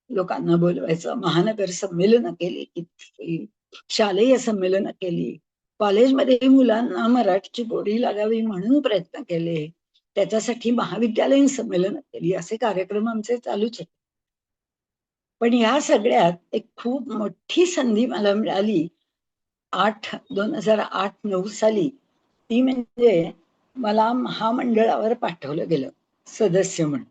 लोकांना बोलवायचं, महानगर संमेलनं केली, शालेय संमेलनं केली, कॉलेजमध्ये मुलांना मराठीची गोडी लागावी म्हणून प्रयत्न केले, त्याच्यासाठी महाविद्यालयीन संमेलनं केली, असे कार्यक्रम आमचे चालूच आहेत. पण ह्या सगळ्यात एक खूप मोठी संधी मला मिळाली 2008-9 साली. ती म्हणजे मला महामंडळावर पाठवलं गेलं सदस्य म्हणून.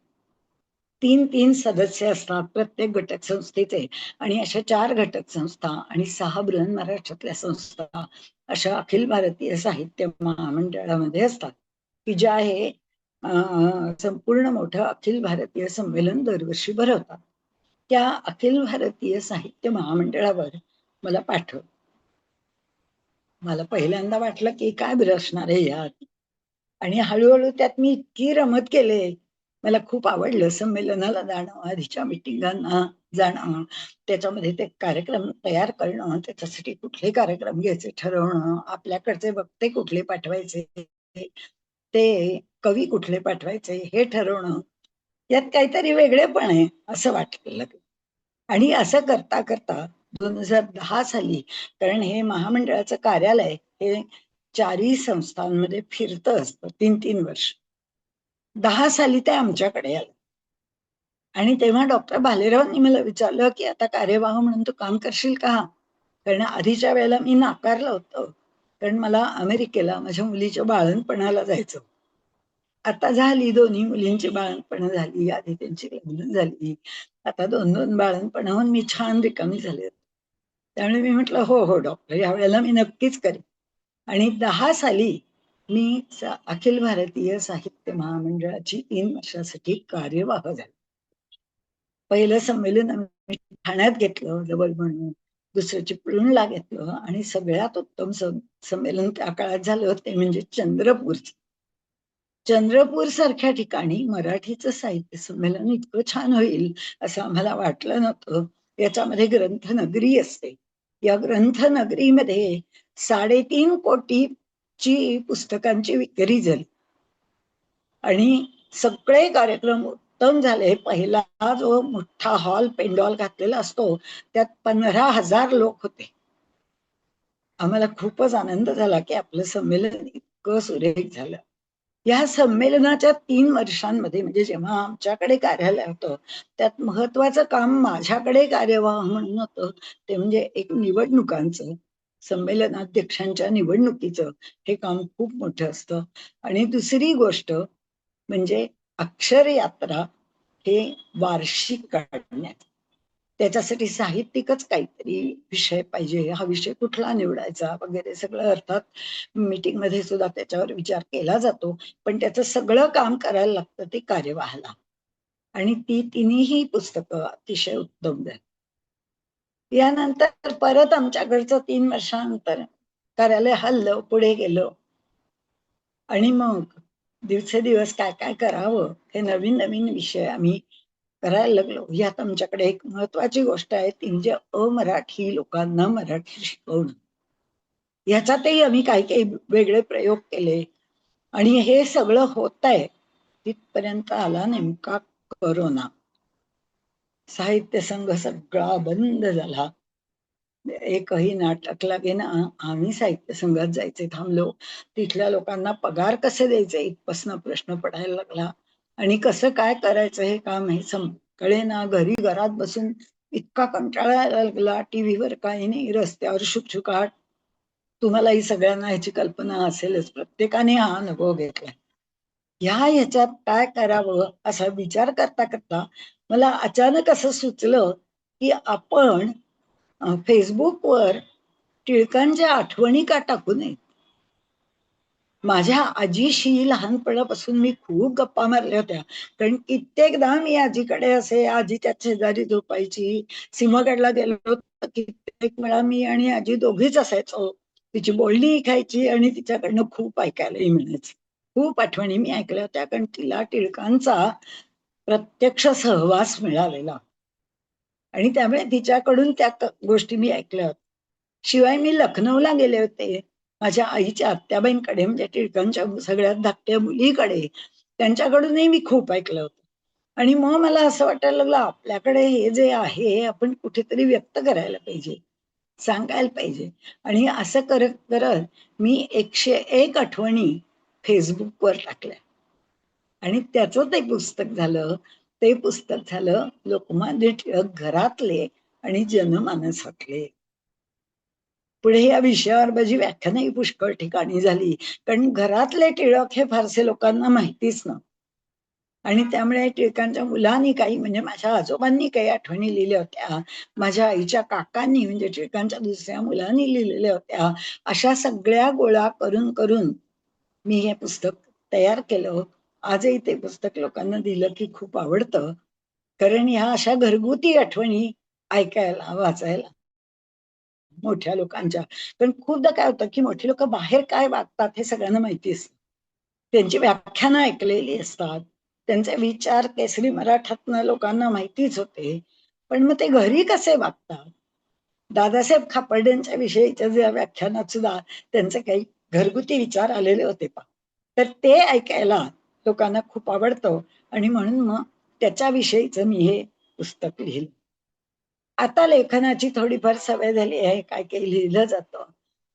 3 सदस्य असतात प्रत्येक घटक संस्थेचे. आणि अशा 4 घटक संस्था आणि 6 बृहन महाराष्ट्रातल्या संस्था अशा अखिल भारतीय साहित्य महामंडळामध्ये असतात, की ज्या हे संपूर्ण मोठं अखिल भारतीय संमेलन दरवर्षी भरवतात. त्या अखिल भारतीय साहित्य महामंडळावर मला पाठवलं. मला पहिल्यांदा वाटलं की काय बरं असणार आहे यात. आणि हळूहळू त्यात मी इतकी रमत केले. मला खूप आवडलं संमेलनाला जाणं, आधीच्या मिटिंगांना जाणं, त्याच्यामध्ये ते कार्यक्रम तयार करणं, त्याच्यासाठी कुठले कार्यक्रम घ्यायचे ठरवणं, आपल्याकडचे वक्ते कुठले पाठवायचे, ते कवी कुठले पाठवायचे हे ठरवणं. यात काहीतरी वेगळेपण आहे असं वाटलेलं. आणि असं करता करता 2010 साली, कारण हे महामंडळाचं कार्यालय हे 4ही संस्थांमध्ये फिरतं असतं 3-3 वर्ष. 10 साली ते आमच्याकडे आलं. आणि तेव्हा डॉक्टर भालेरावांनी मला विचारलं की आता कार्यवाह म्हणून तू काम करशील का? कारण आधीच्या वेळेला मी नाकारलं होतं, कारण मला अमेरिकेला माझ्या मुलीच्या बाळंतपणाला जायचं. आता झाली, दोन्ही मुलींची बाळंतपणं झाली, आधी त्यांची लग्न झाली, आता 2-2 बाळंतपणं होऊन मी छान रिकामी झाले. त्यामुळे मी म्हटलं हो हो डॉक्टर, या वेळेला मी नक्कीच करेन. आणि 10 साली मी अखिल भारतीय साहित्य महामंडळाची 3 वर्षासाठी कार्यवाह झाले. पहिलं संमेलन आम्ही ठाण्यात घेतलं जवळ म्हणून, दुसरं चिपळूणला घेतलं आणि सगळ्यात उत्तम संमेलन त्या काळात झालं ते म्हणजे चंद्रपूरचं. चंद्रपूर सारख्या ठिकाणी मराठीचं साहित्य संमेलन इतकं छान होईल असं आम्हाला वाटलं नव्हतं. याच्यामध्ये ग्रंथनगरी असते. या ग्रंथनगरीमध्ये 3.5 कोटीची पुस्तकांची विक्री झाली आणि सगळे कार्यक्रम उत्तम झाले. पहिला जो मोठा हॉल पेंडॉल घातलेला असतो त्यात 15,000 लोक होते. आम्हाला खूपच आनंद झाला की आपलं संमेलन इतकं सुरेख झालं. या संमेलनाच्या 3 वर्षांमध्ये म्हणजे जेव्हा आमच्याकडे कार्यालय होतं त्यात महत्वाचं काम माझ्याकडे कार्यवाह म्हणून होतं ते म्हणजे एक निवडणुकांचं, संमेलनाध्यक्षांच्या निवडणुकीचं हे काम खूप मोठं असतं. आणि दुसरी गोष्ट म्हणजे अक्षर यात्रा हे वार्षिक काढण्यात. त्याच्यासाठी साहित्यिकच काहीतरी विषय पाहिजे, हा विषय कुठला निवडायचा वगैरे सगळं. अर्थात मीटिंग मध्ये सुद्धा त्याच्यावर विचार केला जातो, पण त्याचं सगळं काम करायला लागतं ते कार्यवाहाला. आणि ती तिन्ही पुस्तकं अतिशय उत्तम झाली. यानंतर परत आमच्याकडचं 3 वर्षानंतर कार्यालय हललं, पुढे गेलो आणि मग दिवसेदिवस काय काय करावं हे नवीन नवीन विषय आम्ही करायला लागलो. यात आमच्याकडे एक महत्वाची गोष्ट आहे ती म्हणजे अमराठी लोकांना मराठी शिकवणं. याच्यातही आम्ही काही काही वेगळे प्रयोग केले आणि हे सगळं होत आहे तिथपर्यंत आला नेमका कोरोना. साहित्य संघ सगळा बंद झाला. एकही नाटक लागेना. आम्ही साहित्य संघात जायचे थांबलो. तिथल्या लोकांना पगार कसे द्यायचे इथपासून प्रश्न पडायला लागला आणि कसं काय करायचं हे काम हे कळेना. घरात बसून इतका कंटाळा यायला लागला. टीव्हीवर काही नाही, रस्त्यावर शुकशुकाट. तुम्हालाही सगळ्यांना ह्याची कल्पना असेलच, प्रत्येकाने हा अनुभव घेतला. ह्याच्यात काय करावं असा विचार करता करता मला अचानक असं सुचलं की आपण फेसबुकवर टिळकांच्या आठवणी का टाकू नये. माझ्या आजीशी लहानपणापासून मी खूप गप्पा मारल्या होत्या, कारण कित्येकदा मी आजीकडे असे, आजी त्यात शेजारी झोपायची. सिंहगडला गेलो तर कित्येक वेळा मी आणि आजी दोघीच असायचो. तिची बोलणी खायची आणि तिच्याकडनं खूप ऐकायलाही मिळायचं. खूप आठवणी मी ऐकल्या होत्या, कारण तिला टिळकांचा प्रत्यक्ष सहवास मिळालेला आणि त्यामुळे तिच्याकडून त्या गोष्टी मी ऐकल्या होत्या. शिवाय मी लखनौला गेले होते माझ्या आईच्या आत्याबाईंकडे, म्हणजे टिळकांच्या सगळ्यात धाकट्या मुलीकडे. त्यांच्याकडूनही मी खूप ऐकलं होतं. आणि मग मला असं वाटायला लागलं आपल्याकडे हे जे आहे आपण कुठेतरी व्यक्त करायला पाहिजे, सांगायला पाहिजे. आणि असं करत करत मी 101 आठवणी फेसबुकवर टाकल्या आणि त्याचं ते पुस्तक झालं. ते पुस्तक झालं लोकमान्य टिळक घरातले आणि जनमानसातले. पुढे या विषयावर माझी व्याख्यानही पुष्कळ ठिकाणी झाली, कारण घरातले टिळक हे फारसे लोकांना माहितीच नव्हतं. आणि त्यामुळे टिळकांच्या मुलांनी काही, म्हणजे माझ्या आजोबांनी काही आठवणी लिहिल्या होत्या, माझ्या आईच्या काकांनी म्हणजे टिळकांच्या दुसऱ्या मुलांनी लिहिलेल्या होत्या. अशा सगळ्या गोळा करून करून मी हे पुस्तक तयार केलं. आजही ते पुस्तक लोकांना दिलं की खूप आवडतं, कारण ह्या अशा घरगुती आठवणी ऐकायला वाचायला मोठ्या लोकांच्या. पण खूपदा काय होतं की मोठी लोक बाहेर काय वागतात हे सगळ्यांना माहिती असतं, त्यांची व्याख्यानं ऐकलेली असतात, त्यांचे विचार केसरी मराठातनं लोकांना माहितीच होते. पण मग ते घरी कसे वागतात, दादासाहेब खापर्डेंच्या विषयीच्या ज्या व्याख्यानात सुद्धा त्यांचे काही घरगुती विचार आलेले होते पा, तर ते ऐकायला लोकांना खूप आवडतं. आणि म्हणून मग त्याच्याविषयीचं मी हे पुस्तक लिहिलं. आता लेखनाची थोडीफार सवय झाली आहे, काय काही लिहिलं जातं.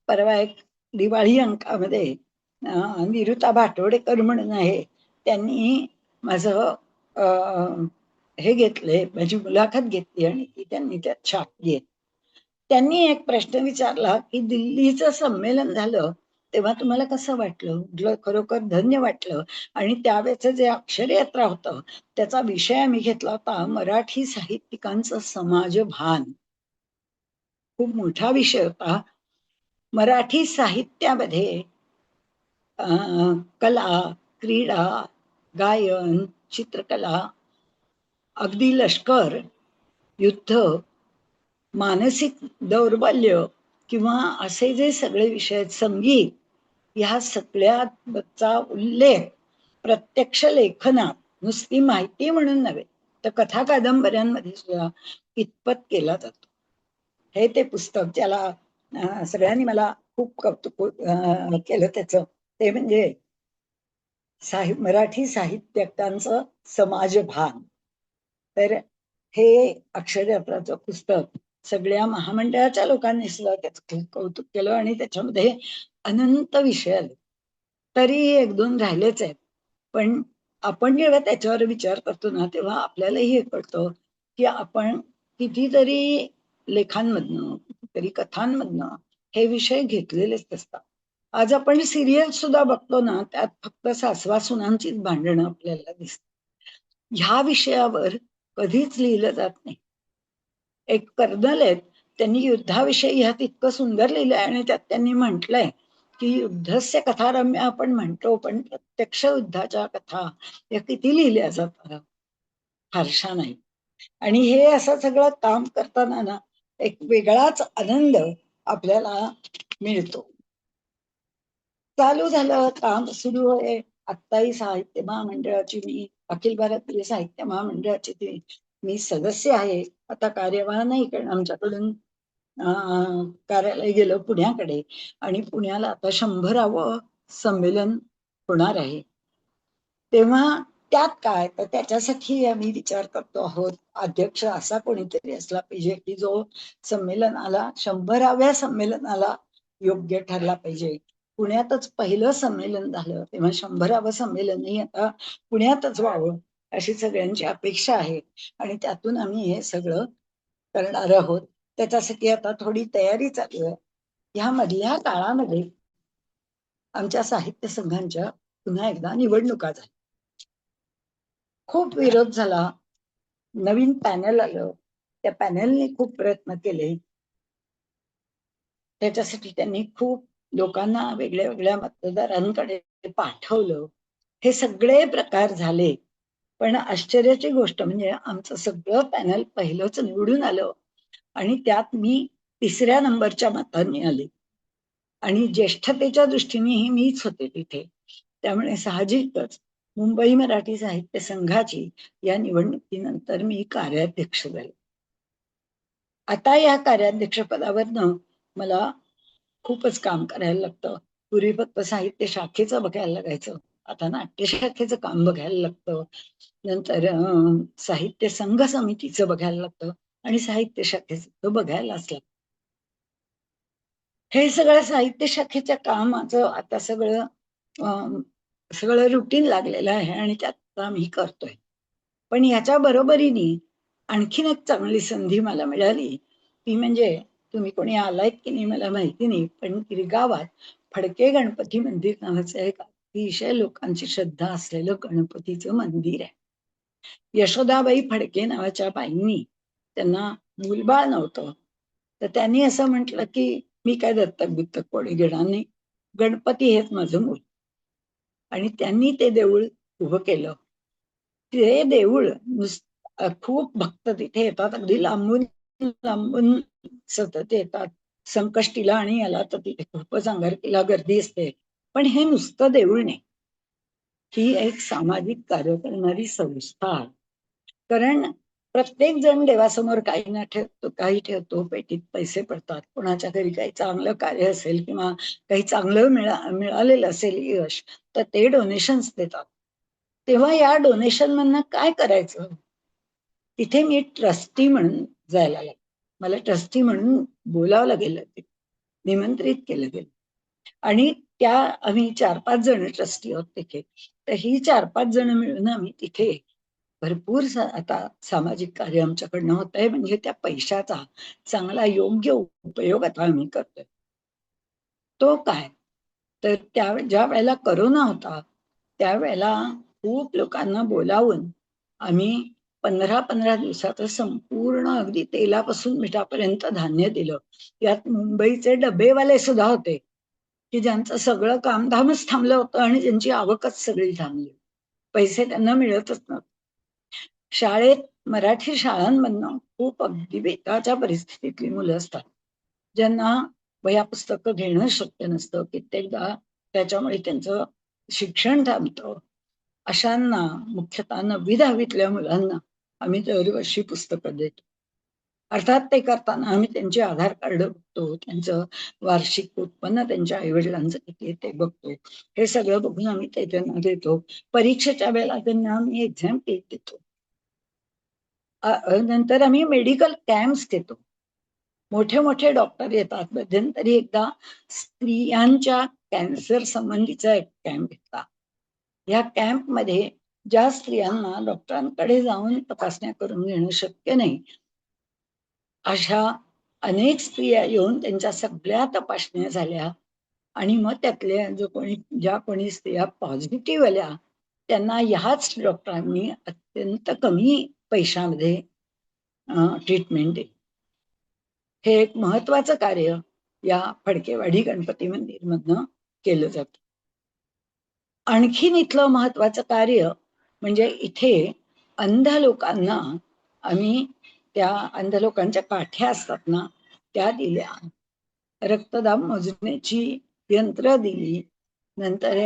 परवा एक दिवाळी अंकामध्ये निरुता भाटोडेकर म्हणून आहे, त्यांनी माझं हे घेतलंय, माझी मुलाखत घेतली आणि ती त्यांनी त्यात छापली आहे. त्यांनी एक प्रश्न विचारला की दिल्लीचं संमेलन झालं तेव्हा तुम्हाला कसं वाटलं. म्हटलं खरोखर धन्य वाटलं. आणि त्यावेळेचं जे अक्षरयात्रा होतं त्याचा विषय आम्ही घेतला होता मराठी साहित्यिकांचं समाजभान. खूप मोठा विषय होता. मराठी साहित्यामध्ये कला, क्रीडा, गायन, चित्रकला, अगदी लष्कर, युद्ध, मानसिक दौर्बल्य किंवा असे जे सगळे विषय आहेत, संगीत, ह्या सगळ्याचा उल्लेख प्रत्यक्ष लेखनात नुसती माहिती म्हणून नव्हे तर कथा कादंबऱ्यांमध्ये सुद्धा कितपत केला जातो. हे ते पुस्तक ज्याला सगळ्यांनी मला खूप कौतुक केलं त्याचं, ते म्हणजे मराठी साहित्यिकांचं समाजभान. तर हे अक्षरयात्राचं पुस्तक सगळ्या महामंडळाच्या लोकांनी सुद्धा त्याचं खूप कौतुक केलं आणि त्याच्यामध्ये अनंत विषय आले. तरी एक दोन राहिलेच आहेत. पण आपण जेव्हा त्याच्यावर विचार करतो ना तेव्हा आपल्यालाही हे कळतं की आपण कितीतरी लेखांमधनं, कितीतरी कथांमधनं हे विषय घेतलेलेच असतात. आज आपण सिरियल सुद्धा बघतो ना, त्यात फक्त सासवा सुनांचीच भांडणं आपल्याला दिसतात. ह्या विषयावर कधीच लिहिलं जात नाही. एक कर्नल आहेत, त्यांनी युद्धाविषयी ह्यात इतकं सुंदर लिहिलंय आणि त्यात त्यांनी म्हटलंय की युद्धस्य कथारम्य आपण म्हणतो, पण प्रत्यक्ष युद्धाच्या कथा या किती लिहिल्या जातात, फारशा नाही. आणि हे असं सगळं काम करताना ना एक वेगळाच आनंद आपल्याला मिळतो. चालू झालं, काम सुरू आहे. आत्ताही साहित्य महामंडळाची मी अखिल भारतीय साहित्य महामंडळाची मी सदस्य आहे. आता कार्यवाह नाही, कारण आमच्याकडून कार्यालय गेलं पुण्याकडे आणि पुण्याला आता 100वे संमेलन होणार आहे. तेव्हा त्यात काय, तर त्याच्यासाठी आम्ही विचार करतो आहोत, अध्यक्ष असा कोणीतरी असला पाहिजे की जो संमेलनाला 100व्या संमेलनाला योग्य ठरला पाहिजे. पुण्यातच पहिलं संमेलन झालं, तेव्हा 100वं संमेलनही आता पुण्यातच व्हावं अशी सगळ्यांची अपेक्षा आहे आणि त्यातून आम्ही हे सगळं करणार आहोत. त्याच्यासाठी आता थोडी तयारी चालू आहे. ह्या मधल्या काळामध्ये आमच्या साहित्य संघांच्या पुन्हा एकदा निवडणुका झाल्या. खूप विरोध झाला, नवीन पॅनल आलं, त्या पॅनलने खूप प्रयत्न केले. त्याच्यासाठी त्यांनी खूप लोकांना वेगळ्या वेगळ्या मतदारांकडे पाठवलं. हे सगळे प्रकार झाले, पण आश्चर्याची गोष्ट म्हणजे आमचं सगळं पॅनल पहिलंच निवडून आलं आणि त्यात मी 3ऱ्या नंबरच्या मतांनी आले आणि ज्येष्ठतेच्या दृष्टीनेही मीच होते तिथे. त्यामुळे साहजिकच मुंबई मराठी साहित्य संघाची या निवडणुकीनंतर मी कार्याध्यक्ष झाले. आता या कार्याध्यक्ष पदावरनं मला खूपच काम करायला लागतं. पूर्वी फक्त साहित्य शाखेचं बघायला लागायचं, आता नाट्य शाखेचं काम बघायला लागतं. नंतर साहित्य संघ समितीचं बघायला लागतं आणि साहित्य शाखेचं बघायलाच लागतं. हे सगळं साहित्य शाखेच्या कामाचं आता सगळं रुटीन लागलेलं आहे आणि त्यात आम्ही करतोय. पण ह्याच्या बरोबरीने आणखीन एक चांगली संधी मला मिळाली, ती म्हणजे तुम्ही कोणी आलायत की नाही मला माहिती नाही, पण गिरगावात फडके गणपती मंदिर नावाचं एक अतिशय लोकांची श्रद्धा असलेलं गणपतीचं मंदिर आहे. यशोदाबाई फडके नावाच्या बाईंनी, त्यांना मूलबाळ नव्हतं, तर त्यांनी असं म्हटलं की मी काय दत्तक बित्तक कोणी घेणार नाही, गणपती हेच माझं मूल. आणि त्यांनी ते देऊळ उभं केलं. ते देऊळ खूप भक्त तिथे येतात, अगदी लांबून लांबून सतत येतात. संकष्टीला आणि याला तर तिथे खूपच अंगारकीला गर्दी असते. पण हे नुसतं देऊळ नाही, ही एक सामाजिक कार्य करणारी संस्था आहे. कारण प्रत्येक जण देवासमोर काही ना ठेवतो, काही ठेवतो, पेटीत पैसे पडतात, कोणाच्या घरी काही चांगलं कार्य असेल किंवा काही चांगलं मिळालेलं असेल यश, तर ते डोनेशन्स देतात. तेव्हा या डोनेशन मधनं काय करायचं, तिथे मी ट्रस्टी म्हणून जायला लागले. मला ट्रस्टी म्हणून बोलावलं गेलं, निमंत्रित केलं गेलं आणि त्या आम्ही 4-5 जण ट्रस्टी आहोत तिथे. तर ही 4-5 जण मिळून आम्ही तिथे भरपूर आता सामाजिक कार्य आमच्याकडनं होत आहे, म्हणजे त्या पैशाचा चांगला योग्य उपयोग आता आम्ही करतोय. तो काय, तर ज्या वेळेला करोना होता त्यावेळेला खूप लोकांना बोलावून आम्ही 15-15 दिवसाचं संपूर्ण अगदी तेलापासून मिठापर्यंत धान्य दिलं. यात मुंबईचे डबेवाले सुद्धा होते की ज्यांचं सगळं कामधामच थांबलं होतं आणि ज्यांची आवकच सगळी थांबली, पैसे त्यांना मिळतच नव्हते. शाळेत मराठी शाळांमधनं खूप अगदी बेताच्या परिस्थितीतली मुलं असतात, ज्यांना वह्या पुस्तकं घेणं शक्य नसतं. कित्येकदा त्याच्यामुळे त्यांचं शिक्षण थांबतं. अशांना, मुख्यतः 9वी-10वीतल्या मुलांना आम्ही दरवर्षी पुस्तकं देतो. अर्थात ते करताना आम्ही त्यांचे आधार कार्ड बघतो, त्यांचं वार्षिक उत्पन्न त्यांच्या आईवडिलांचं किती आहे ते बघतो. हे सगळं बघून आम्ही ते त्यांना देतो. परीक्षेच्या वेळेला त्यांना आम्ही एक्झाम किट देतो. नंतर आम्ही मेडिकल कॅम्प्स घेतो. मोठे मोठे डॉक्टर येतात. मध्यंतरी एकदा स्त्रियांच्या कॅन्सर संबंधीचा एक कॅम्प घेतला. या कॅम्पमध्ये ज्या स्त्रियांना डॉक्टरांकडे जाऊन तपासण्या करून घेणं शक्य नाही, अशा अनेक स्त्रिया येऊन त्यांच्या सगळ्या तपासण्या झाल्या आणि मग त्यातल्या ज्या कोणी स्त्रिया पॉझिटिव्ह आल्या त्यांना ह्याच डॉक्टरांनी अत्यंत कमी पैशामध्ये ट्रीटमेंट दिली. हे एक महत्वाचं कार्य या फडकेवाडी गणपती मंदिर मधनं केलं जातं. आणखीन इथलं महत्वाचं कार्य म्हणजे इथे अंध लोकांना आम्ही त्या अंध लोकांच्या काठ्या असतात ना त्या दिल्या, रक्तदाब मोजण्याची यंत्र दिली, नंतर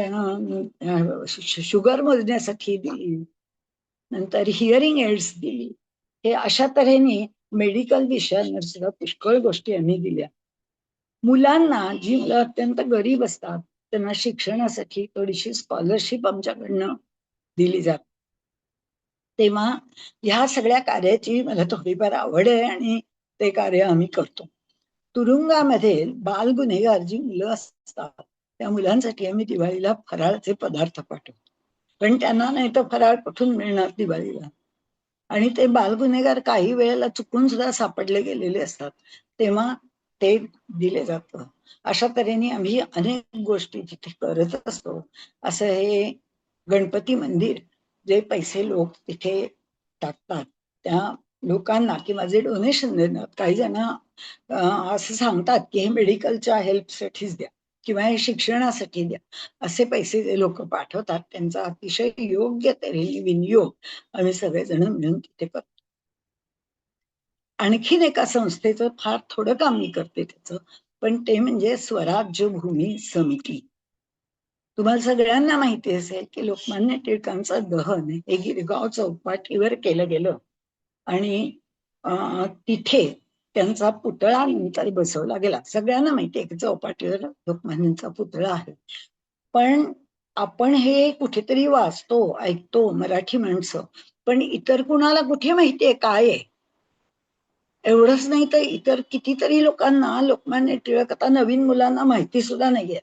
शुगर मोजण्यासाठी दिली, नंतर हिअरिंग एड्स दिली. हे अशा तऱ्हेने मेडिकल विषयांवर सुद्धा पुष्कळ गोष्टी आम्ही दिल्या. मुलांना, जी मुलं अत्यंत गरीब असतात त्यांना शिक्षणासाठी थोडीशी स्कॉलरशिप आमच्याकडनं दिली जाते. तेव्हा ह्या सगळ्या कार्याची मला थोडीफार आवड आहे आणि ते कार्य आम्ही करतो. तुरुंगामध्ये बाल गुन्हेगार जी मुलं असतात त्या मुलांसाठी आम्ही दिवाळीला फराळचे पदार्थ पाठवतो. पण त्यांना नाही तर फराळ कुठून मिळणार दिवाळीला. आणि ते बालगुन्हेगार काही वेळेला चुकून सुद्धा सापडले गेलेले असतात, तेव्हा ते दिले जातं. अशा तऱ्हेने आम्ही अनेक गोष्टी तिथे करत असतो. असं हे गणपती मंदिर, जे पैसे लोक तिथे टाकतात त्या लोकांना किंवा जे डोनेशन देतात, काही जण असं सांगतात की हे मेडिकलच्या हेल्पसाठीच द्या किंवा हे शिक्षणासाठी द्या, असे पैसे जे लोक पाठवतात त्यांचा अतिशय योग्य तऱ्हेने विनियोग आम्ही सगळेजण मिळून तिथे करतो. आणखीन एका संस्थेचं फार थोडं काम मी करते त्याचं, पण ते म्हणजे स्वराज्य भूमी समिती. तुम्हाला सगळ्यांना माहिती असेल की लोकमान्य टिळकांचं दहन हे गिरगाव चौपाटीवर केलं गेलं आणि तिथे त्यांचा पुतळा नंतर बसवला गेला. सगळ्यांना माहिती आहे की चौपाटीवर लोकमान्यांचा पुतळा आहे. पण आपण हे कुठेतरी वाचतो, ऐकतो, मराठी माणसं, पण इतर कुणाला कुठे माहितीये काय आहे. एवढंच नाही तर इतर कितीतरी लोकांना लोकमान्य टिळक आता नवीन मुलांना माहिती सुद्धा नाहीये.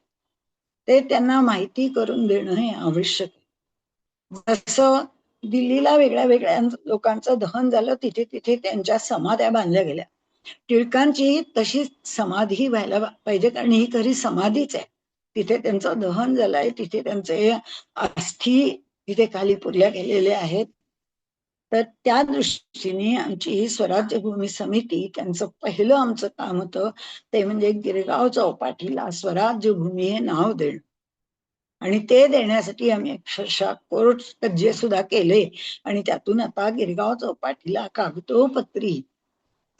ते त्यांना माहिती करून देणं हे आवश्यक आहे. जसं दिल्लीला वेगळ्या वेगळ्या लोकांचं दहन झालं, तिथे तिथे त्यांच्या समाध्या बांधल्या गेल्या. टिळकांची तशी समाधी व्हायला पाहिजे, कारण ही खरी समाधीच आहे. तिथे त्यांचं दहन झालंय, तिथे त्यांचे अस्थी तिथे खाली पुरल्या गेलेल्या आहेत. तर त्या दृष्टीने आमची ही स्वराज्य भूमी समिती, त्यांचं पहिलं आमचं काम होतं ते म्हणजे गिरगाव चौपाटीला स्वराज्य भूमी हे नाव देणं. आणि ते देण्यासाठी आम्ही अक्षरशः कोर्ट कज्जे सुद्धा केले आणि त्यातून आता गिरगाव चौपाटीला कागदोपत्री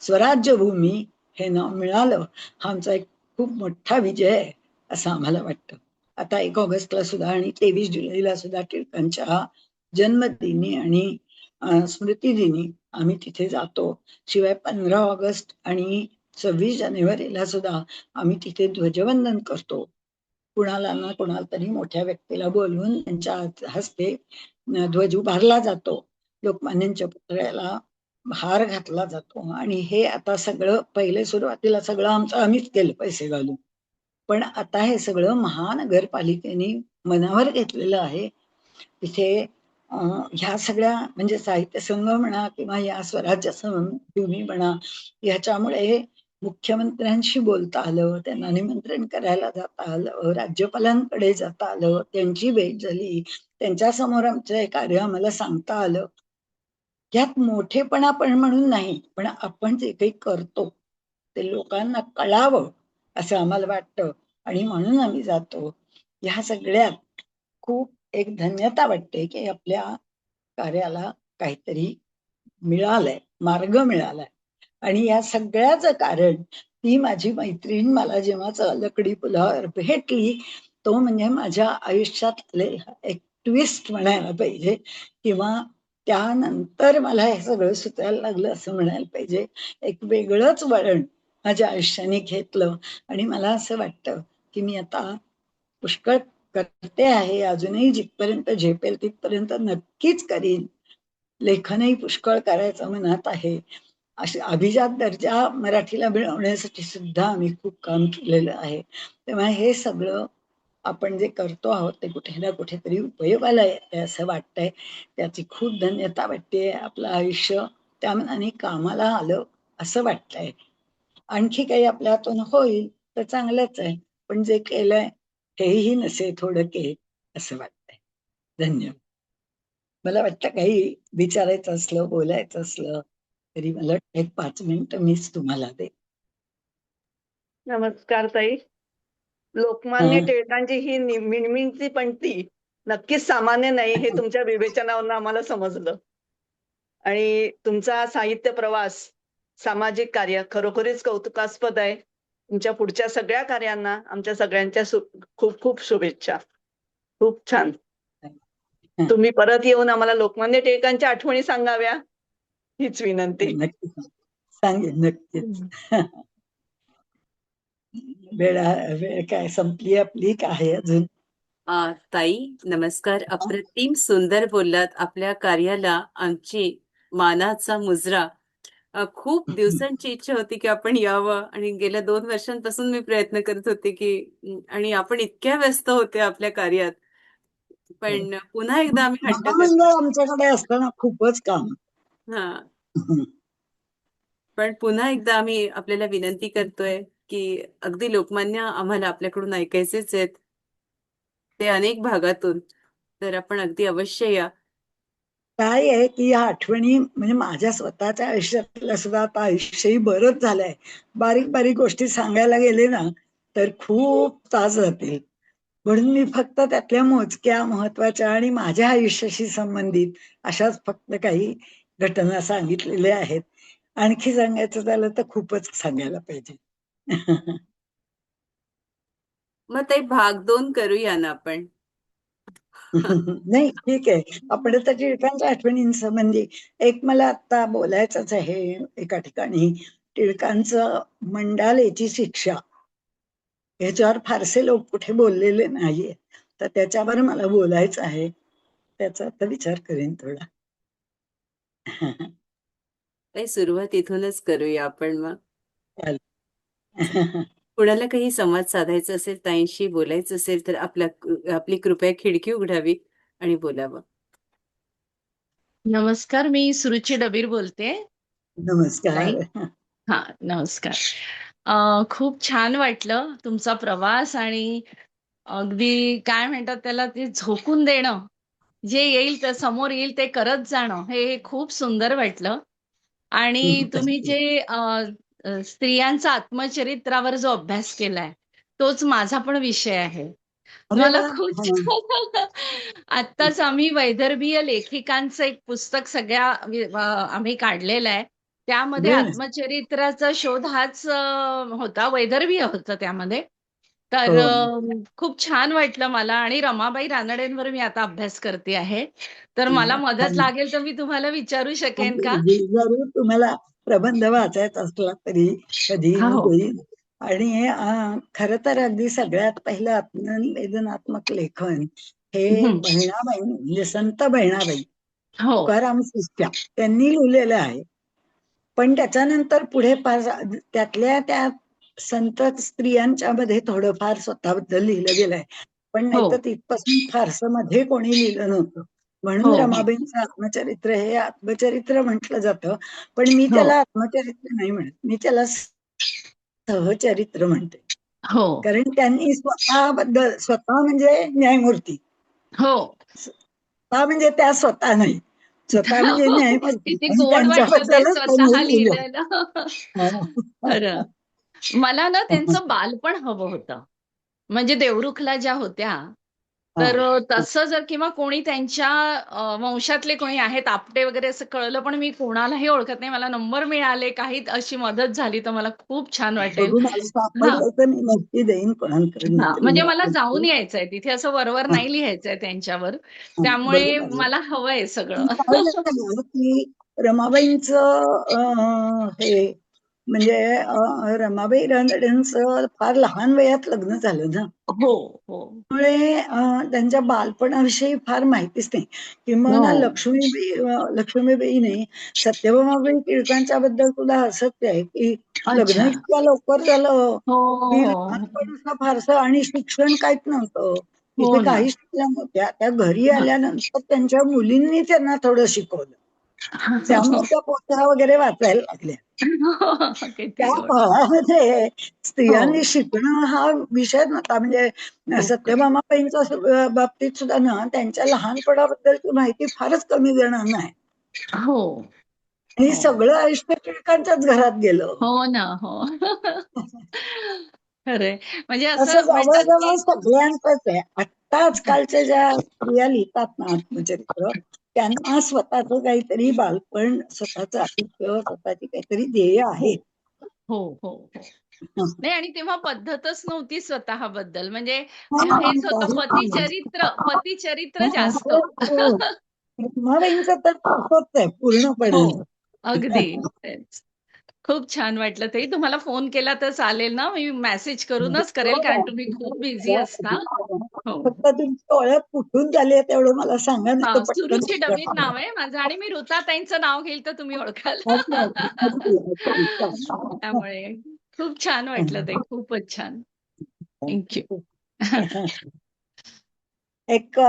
स्वराज्य भूमी हे नाव मिळालं. हा आमचा एक खूप मोठा विजय आहे असं आम्हाला वाटतं. आता 1 ऑगस्टला सुद्धा आणि 23 जुलैला सुद्धा टिळकांच्या जन्मदिनी आणि स्मृतिदिनी आम्ही तिथे जातो. शिवाय 15 ऑगस्ट आणि 26 जानेवारीला सुद्धा आम्ही तिथे ध्वजवंदन करतो. कुणाला ना कुणाला तरी मोठ्या व्यक्तीला बोलवून त्यांच्या हस्ते ध्वज उभारला जातो. लोकमान्यांच्या पुतळ्याला हार घातला जातो. आणि हे आता सगळं पहिले सुरुवातीला सगळं आमचं आम्हीच केलं पैसे घालून, पण आता हे सगळं महानगरपालिकेने मनावर घेतलेलं आहे. तिथे ह्या सगळ्या म्हणजे साहित्य संघ म्हणा किंवा या स्वराज्य भूमी म्हणा, ह्याच्यामुळे मुख्यमंत्र्यांशी बोलता आलं, त्यांना निमंत्रण करायला जाता आलं, राज्यपालांकडे जाता आलं, त्यांची भेट झाली, त्यांच्या समोर आमचं हे कार्य आम्हाला सांगता आलं. यात मोठेपणा पण म्हणून नाही, पण आपण जे काही करतो ते लोकांना कळावं असं आम्हाला वाटतं आणि म्हणून आम्ही जातो. ह्या सगळ्यात खूप एक धन्यता वाटते की आपल्या कार्याला काहीतरी मिळालंय, मार्ग मिळालाय. आणि या सगळ्याचं कारण ती माझी मैत्रीण मला जेव्हा लकडी पुलावर भेटली, तो म्हणजे माझ्या आयुष्यात एक ट्विस्ट म्हणायला पाहिजे, किंवा त्यानंतर मला हे सगळं सुचायला लागलं असं म्हणायला पाहिजे. एक वेगळंच वळण माझ्या आयुष्याने घेतलं आणि मला असं वाटतं की मी आता पुष्कळ करते आहे, अजूनही जिथपर्यंत झेपेल तिथपर्यंत नक्कीच करीन. लेखनही पुष्कळ करायचं मनात आहे. असे अभिजात दर्जा मराठीला मिळवण्यासाठी सुद्धा आम्ही खूप काम केलेलं आहे. तेव्हा हे सगळं आपण जे करतो आहोत ते कुठे ना कुठेतरी उपयोगाला येते असं वाटतंय. त्याची खूप धन्यता वाटते. आपलं आयुष्य त्या मनाने कामाला आलं असं वाटतंय. आणखी काही आपल्या हातून होईल तर चांगलंच आहे, पण जे केलंय हेही नसे थोडं के असं वाटतंय. धन्यवाद. मला वाटतं काही विचारायचं असलं, बोलायचं असलं तरी मला एक 5 मिनिटं मीच तुम्हाला दे. नमस्कार ताई. लोकमान्य हा. टिळकांची ही मिणमिणती पंक्ती नक्कीच सामान्य नाही हे तुमच्या विवेचनावरून आम्हाला समजलं. आणि तुमचा साहित्य प्रवास, सामाजिक कार्य खरोखरीच कौतुकास्पद आहे. तुमच्या पुढच्या सगळ्या कार्यांना आमच्या सगळ्यांच्या खूप खूप शुभेच्छा. खूप छान. तुम्ही परत येऊन आम्हाला लोकमान्य टिळकांच्या आठवणी सांगाव्या हीच विनंती. नक्कीच सांगेन, नक्कीच. वेळ काय संपली आपली, काय अजून? ताई नमस्कार. अप्रतिम सुंदर बोललात. आपल्या कार्याला आमची मानाचा मुजरा. खूप दिवसांची इच्छा होती की आपण यावं आणि गेल्या 2 वर्षांपासून मी प्रयत्न करत होते की आणि आपण इतक्या व्यस्त होते आपल्या कार्यात, पण पुन्हा एकदा आम्ही हट्ट महामंडळ आमच्याकडे असताना खूपच काम. हा पण पुन्हा एकदा आम्ही आपल्याला विनंती करतोय की अगदी लोकमान्य आम्हाला आपल्याकडून ऐकायचेच आहेत, ते अनेक भागातून. तर आपण अगदी अवश्य या. काय आहे की या आठवणी म्हणजे माझ्या स्वतःच्या आयुष्यातलं सुद्धा आता आयुष्यही बरंच झालंय. बारीक बारीक गोष्टी सांगायला गेले ना तर खूप तास जातील, म्हणून मी फक्त त्यातल्या मोजक्या महत्वाच्या आणि माझ्या आयुष्याशी संबंधित अशाच फक्त काही घटना सांगितलेल्या आहेत. आणखी सांगायचं झालं तर खूपच सांगायला पाहिजे. मग ते भाग 2 करूया ना आपण. नाही, ठीक आहे. आपण आता टिळकांच्या आठवणींसंबंधी एक मला आता बोलायचंच आहे एका ठिकाणी. टिळकांचं मंडालेची शिक्षा ह्याच्यावर फारसे लोक कुठे बोललेले नाहीये, तर त्याच्यावर मला बोलायचं आहे. त्याचा आता विचार करेन थोडा. काही सुरुवात इथूनच करूया आपण मग. चालेल. कुणाला काही संवाद साधायचा असेल, ताईंशी बोलायचं असेल तर आपली कृपया खिडकी उघडावी आणि बोलावं. नमस्कार, मी सुरुची डबीर बोलते. नमस्कार. हा, नमस्कार. खूप छान वाटलं तुमचा प्रवास आणि अगदी काय म्हणतात त्याला, ते झोकून देणं, जे येईल ते समोर येईल ते करत जाणं, हे खूप सुंदर वाटलं. आणि तुम्ही जे स्त्रियांचा आत्मचरित्रावर जो अभ्यास केलाय तोच माझा पण विषय आहे. अरे मला वा. खूप हा. आत्ताच आम्ही वैदर्भीय लेखिकांचं एक पुस्तक आम्ही काढलेलं आहे. त्यामध्ये बर. आत्मचरित्राचा शोध हाच होता, वैदर्भीय होतं त्यामध्ये. तर हो. खूप छान वाटलं मला. आणि रमाबाई रानडेंवर मी आता अभ्यास करते आहे. तर मला मदत छान. लागेल तर मी तुम्हाला विचारू शकेन का? जरूर तुम्हाला प्रबंध वाचायचा असला तरी कधी मी हो, देईन. आणि खर तर अगदी सगळ्यात पहिलं आत्मनिवेदनात्मक लेखन हे हं. बहिणाबाई म्हणजे संत बहिणाबाई हो, तुकाराम शिस्त्या त्यांनी लिहिलेलं आहे. पण त्याच्यानंतर पुढे फार त्यातल्या त्या संत स्त्रियांच्या मध्ये थोडंफार स्वतःबद्दल लिहिलं गेलंय, पण नाही हो, तर तिथपासून फारसं मध्ये कोणी लिहिलं नव्हतं. म्हणून हो, हो, रमाबाईंचं आत्मचरित्र हे आत्मचरित्र म्हटलं जातं, पण मी हो, त्याला आत्मचरित्र नाही म्हणत, मी त्याला सहचरित्र म्हणते. हो, कारण त्यांनी स्वतःबद्दल, स्वतः म्हणजे न्यायमूर्ती, हो. स्वतः म्हणजे त्या स्वतः नाही, स्वतः म्हणजे न्यायमूर्ती, किती आणि गोड वाटलं ते त्यांच्याबद्दलच त्यांनी स्वतः लिहिलं. लिहिलेलं. हा. खरं. मला ना त्यांचं बालपण हवं होतं. म्हणजे देवरुखला ज्या होत्या तर तसं जर किंवा कोणी त्यांच्या वंशातले कोणी आहेत आपटे वगैरे असं कळलं, पण मी कोणालाही ओळखत नाही, मला नंबर मिळाले, काही अशी मदत झाली तर मला खूप छान वाटेल. बघू मला हा सापडलं तर मी नक्की देईन कोणाकडून हा तरी म्हणजे मला जाऊन मिळालं. यायचंय तिथे, असं वरवर हा, नाही लिहायचंय त्यांच्यावर, हा, त्यामुळे बरोबर आहे. मला हवंय सगळं. पण काय झालं की रमाबाईंचं हे म्हणजे रमाबाई रानडेंचं फार लहान वयात लग्न झालं ना. हो हो त्यामुळे त्यांच्या बालपणाविषयी फार माहितीच नाही. किंवा हो लक्ष्मीबाईने सत्यभामाबाई टिळकांच्या बद्दल तुला असंच आहे की लग्न अच्छा इतक्या लवकर झालं हो की हो लहानपणाचं फारसं आणि शिक्षण काहीच नव्हतं. हो तिथे ना. काही शिकल्या नव्हत्या. त्या घरी आल्यानंतर त्यांच्या मुलींनी त्यांना थोडं शिकवलं. त्यामुळे त्या पोथ्या वगैरे वाचायला लागल्या. किती त्या गोड. काळामध्ये हो स्त्रियांनी शिकणं हा विषय नव्हता. म्हणजे हो सत्यभामाबाईंच्या बाबतीत सुद्धा ना त्यांच्या लहानपणाबद्दलची माहिती फारच कमी जणांना आहे. हो आणि हो सगळं आयुष्य टिळकांच्याच घरात गेलं. हो ना हो. खरंय, म्हणजे असं असं म्हणतात जवळजवळ की सगळ्यांचंच आहे. आत्ता आजकालच्या ज्या स्त्रिया लिहितात ना आत्मचरित्र, त्यांना स्वतःच काहीतरी बालपण, स्वतःच आयुष्य, स्वतःची काहीतरी ध्येय हो आहे. हो हो हो नाही, आणि तेव्हा पद्धतच नव्हती स्वतःबद्दल, म्हणजे हा, हेच होतं, काहीच नाही. पतिचरित्र हा, जास्त. हो, हो. रखुमाबाईंचं तर तसंच आहे हो पूर्णपणे. अगदी तेच. खूप छान वाटलं ताई, तुम्हाला फोन केला तर चालेल ना? मी मेसेज करूनच करेल, कारण तुम्ही खूप बिझी असता. हो फक्त तुमची ओळख कुठून झाली आहे तेवढं मला सांगा, नाही हा, तर पटकन सुरुची डबीत विचारते. नाव आहे माझं, आणि मी ऋताताईंचं नाव घेईल तर तुम्ही ओळखाल. अच्छा, अच्छा, अच्छा, अच्छा, अच्छा. त्यामुळे खूप छान वाटलं ताई, खूपच छान. थँक्यू. एक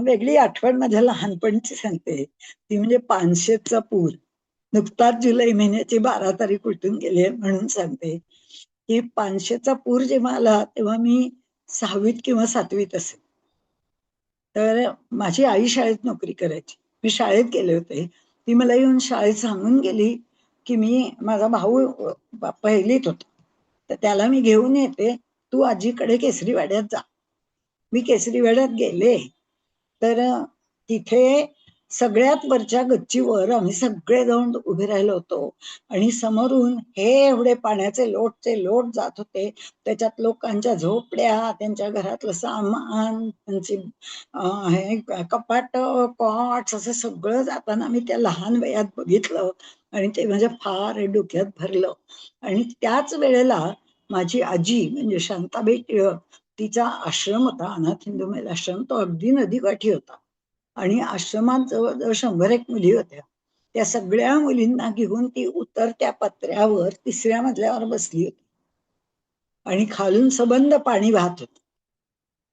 वेगळी आठवण माझ्या लहानपणीची सांगते. ती म्हणजे पानशेतचा पूर. नुकताच जुलै महिन्याची 12 तारीख उलटून गेली आहे म्हणून सांगते की पानशेचा पूर जेव्हा आला तेव्हा मी 6वीत किंवा 7वीत असेल. तर माझी आई शाळेत नोकरी करायची. मी शाळेत गेले होते. ती मला येऊन शाळेत सांगून गेली की माझा भाऊ पहिलीत होता. तर त्याला मी घेऊन येते. तू आजीकडे केसरीवाड्यात जा. मी केसरीवाड्यात गेले. तर तिथे सगळ्यात वरच्या गच्चीवर आम्ही सगळे जाऊन उभे राहिलो होतो. आणि समोरून हे एवढे पाण्याचे लोटचे लोट जात होते. त्याच्यात लोकांच्या झोपड्या, त्यांच्या घरातलं सामान, त्यांची हे कपाट, कॉट्स असं सगळं जाताना मी त्या लहान वयात बघितलं. आणि ते माझ्या फार डोक्यात भरलं. आणि त्याच वेळेला माझी आजी म्हणजे शांताबाई टिळक, तिचा आश्रम होता, अनाथ हिंदू महिला आश्रम. तो अगदी नदीकाठी होता. आणि आश्रमात जवळजवळ 100 एक मुली होत्या. त्या सगळ्या मुलींना घेऊन ती उतरत्या पत्र्यावर 3ऱ्या मजल्यावर बसली होती. आणि खालून सबंध पाणी वाहत होतं.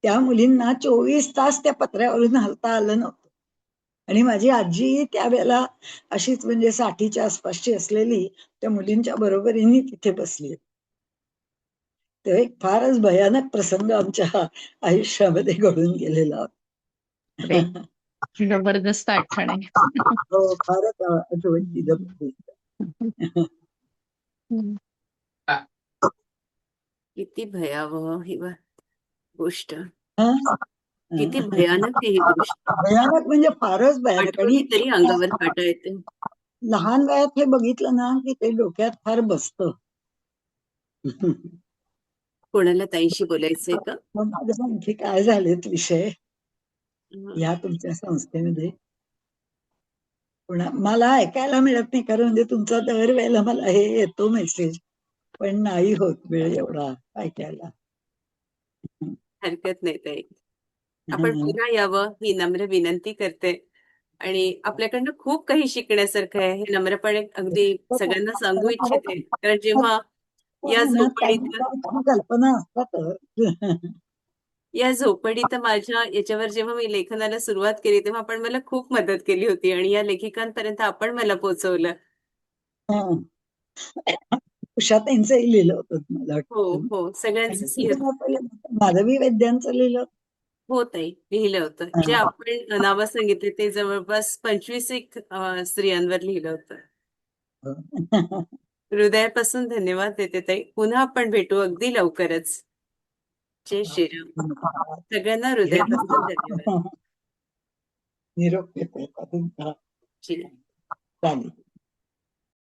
त्या मुलींना 24 तास त्या पत्र्यावरून हलता आलं नव्हतं. आणि माझी आजी त्यावेळेला अशीच म्हणजे 60च्या आसपासची असलेली त्या मुलींच्या बरोबरीने तिथे बसली. तो एक फारच भयानक प्रसंग आमच्या आयुष्यामध्ये घडून गेलेला अरे, होता. जबरदस्त आठवण आहे. हो, फारच आठवणीची जबरदस्त. हम्म. किती भयावह ही गोष्ट. हं? किती भयानक आहे ही गोष्ट. भयानक म्हणजे फारच भयानक. आठवली आणि तरी अंगावर काटा येते. लहान वयात हे बघितलं ना की ते डोक्यात फार बसतं. कोणाला ताईशी बोलायचंय का? मग माझं आणखी काय झालेत विषय हं. या तुमच्या संस्थेमध्ये? मला ऐकायला मिळत नाही, कारण म्हणजे तुमचा दरवेळेला मला हे येतो मेसेज, पण नाही होत वेळ एवढा ऐकायला. हरकत नाही ताई. आपण पुन्हा यावं ही नम्र विनंती करते. आणि आपल्याकडनं खूप काही शिकण्यासारखं आहे, हे नम्रपणे अगदी सगळ्यांना सांगू इच्छिते. कारण जेव्हा या झोपडीत त्यांना कल्पना असतात. या झोपडीत माझ्या याच्यावर जेव्हा मी लेखनाला सुरुवात केली, तेव्हा आपण मला खूप मदत केली होती आणि या लेखिकांपर्यंत आपण मला पोहोचवलं. उषाताईंचंही लिहिलं होतं मला हो, वाटतं. हो. सगळ्यांचंच लिहिलं. माधवी वैद्यांचं लिहिलं. हो ताई, लिहिलं होतं. जे आपण नावं सांगितले ते जवळपास 25 एक स्त्रियांवर लिहिलं होतं. हृदयापासून धन्यवाद देते ताई. पुन्हा आपण भेटू अगदी लवकरच. जय श्रीराम. सगळ्यांना हृदयापासून धन्यवाद. निरोप घेते. जी. चालेल.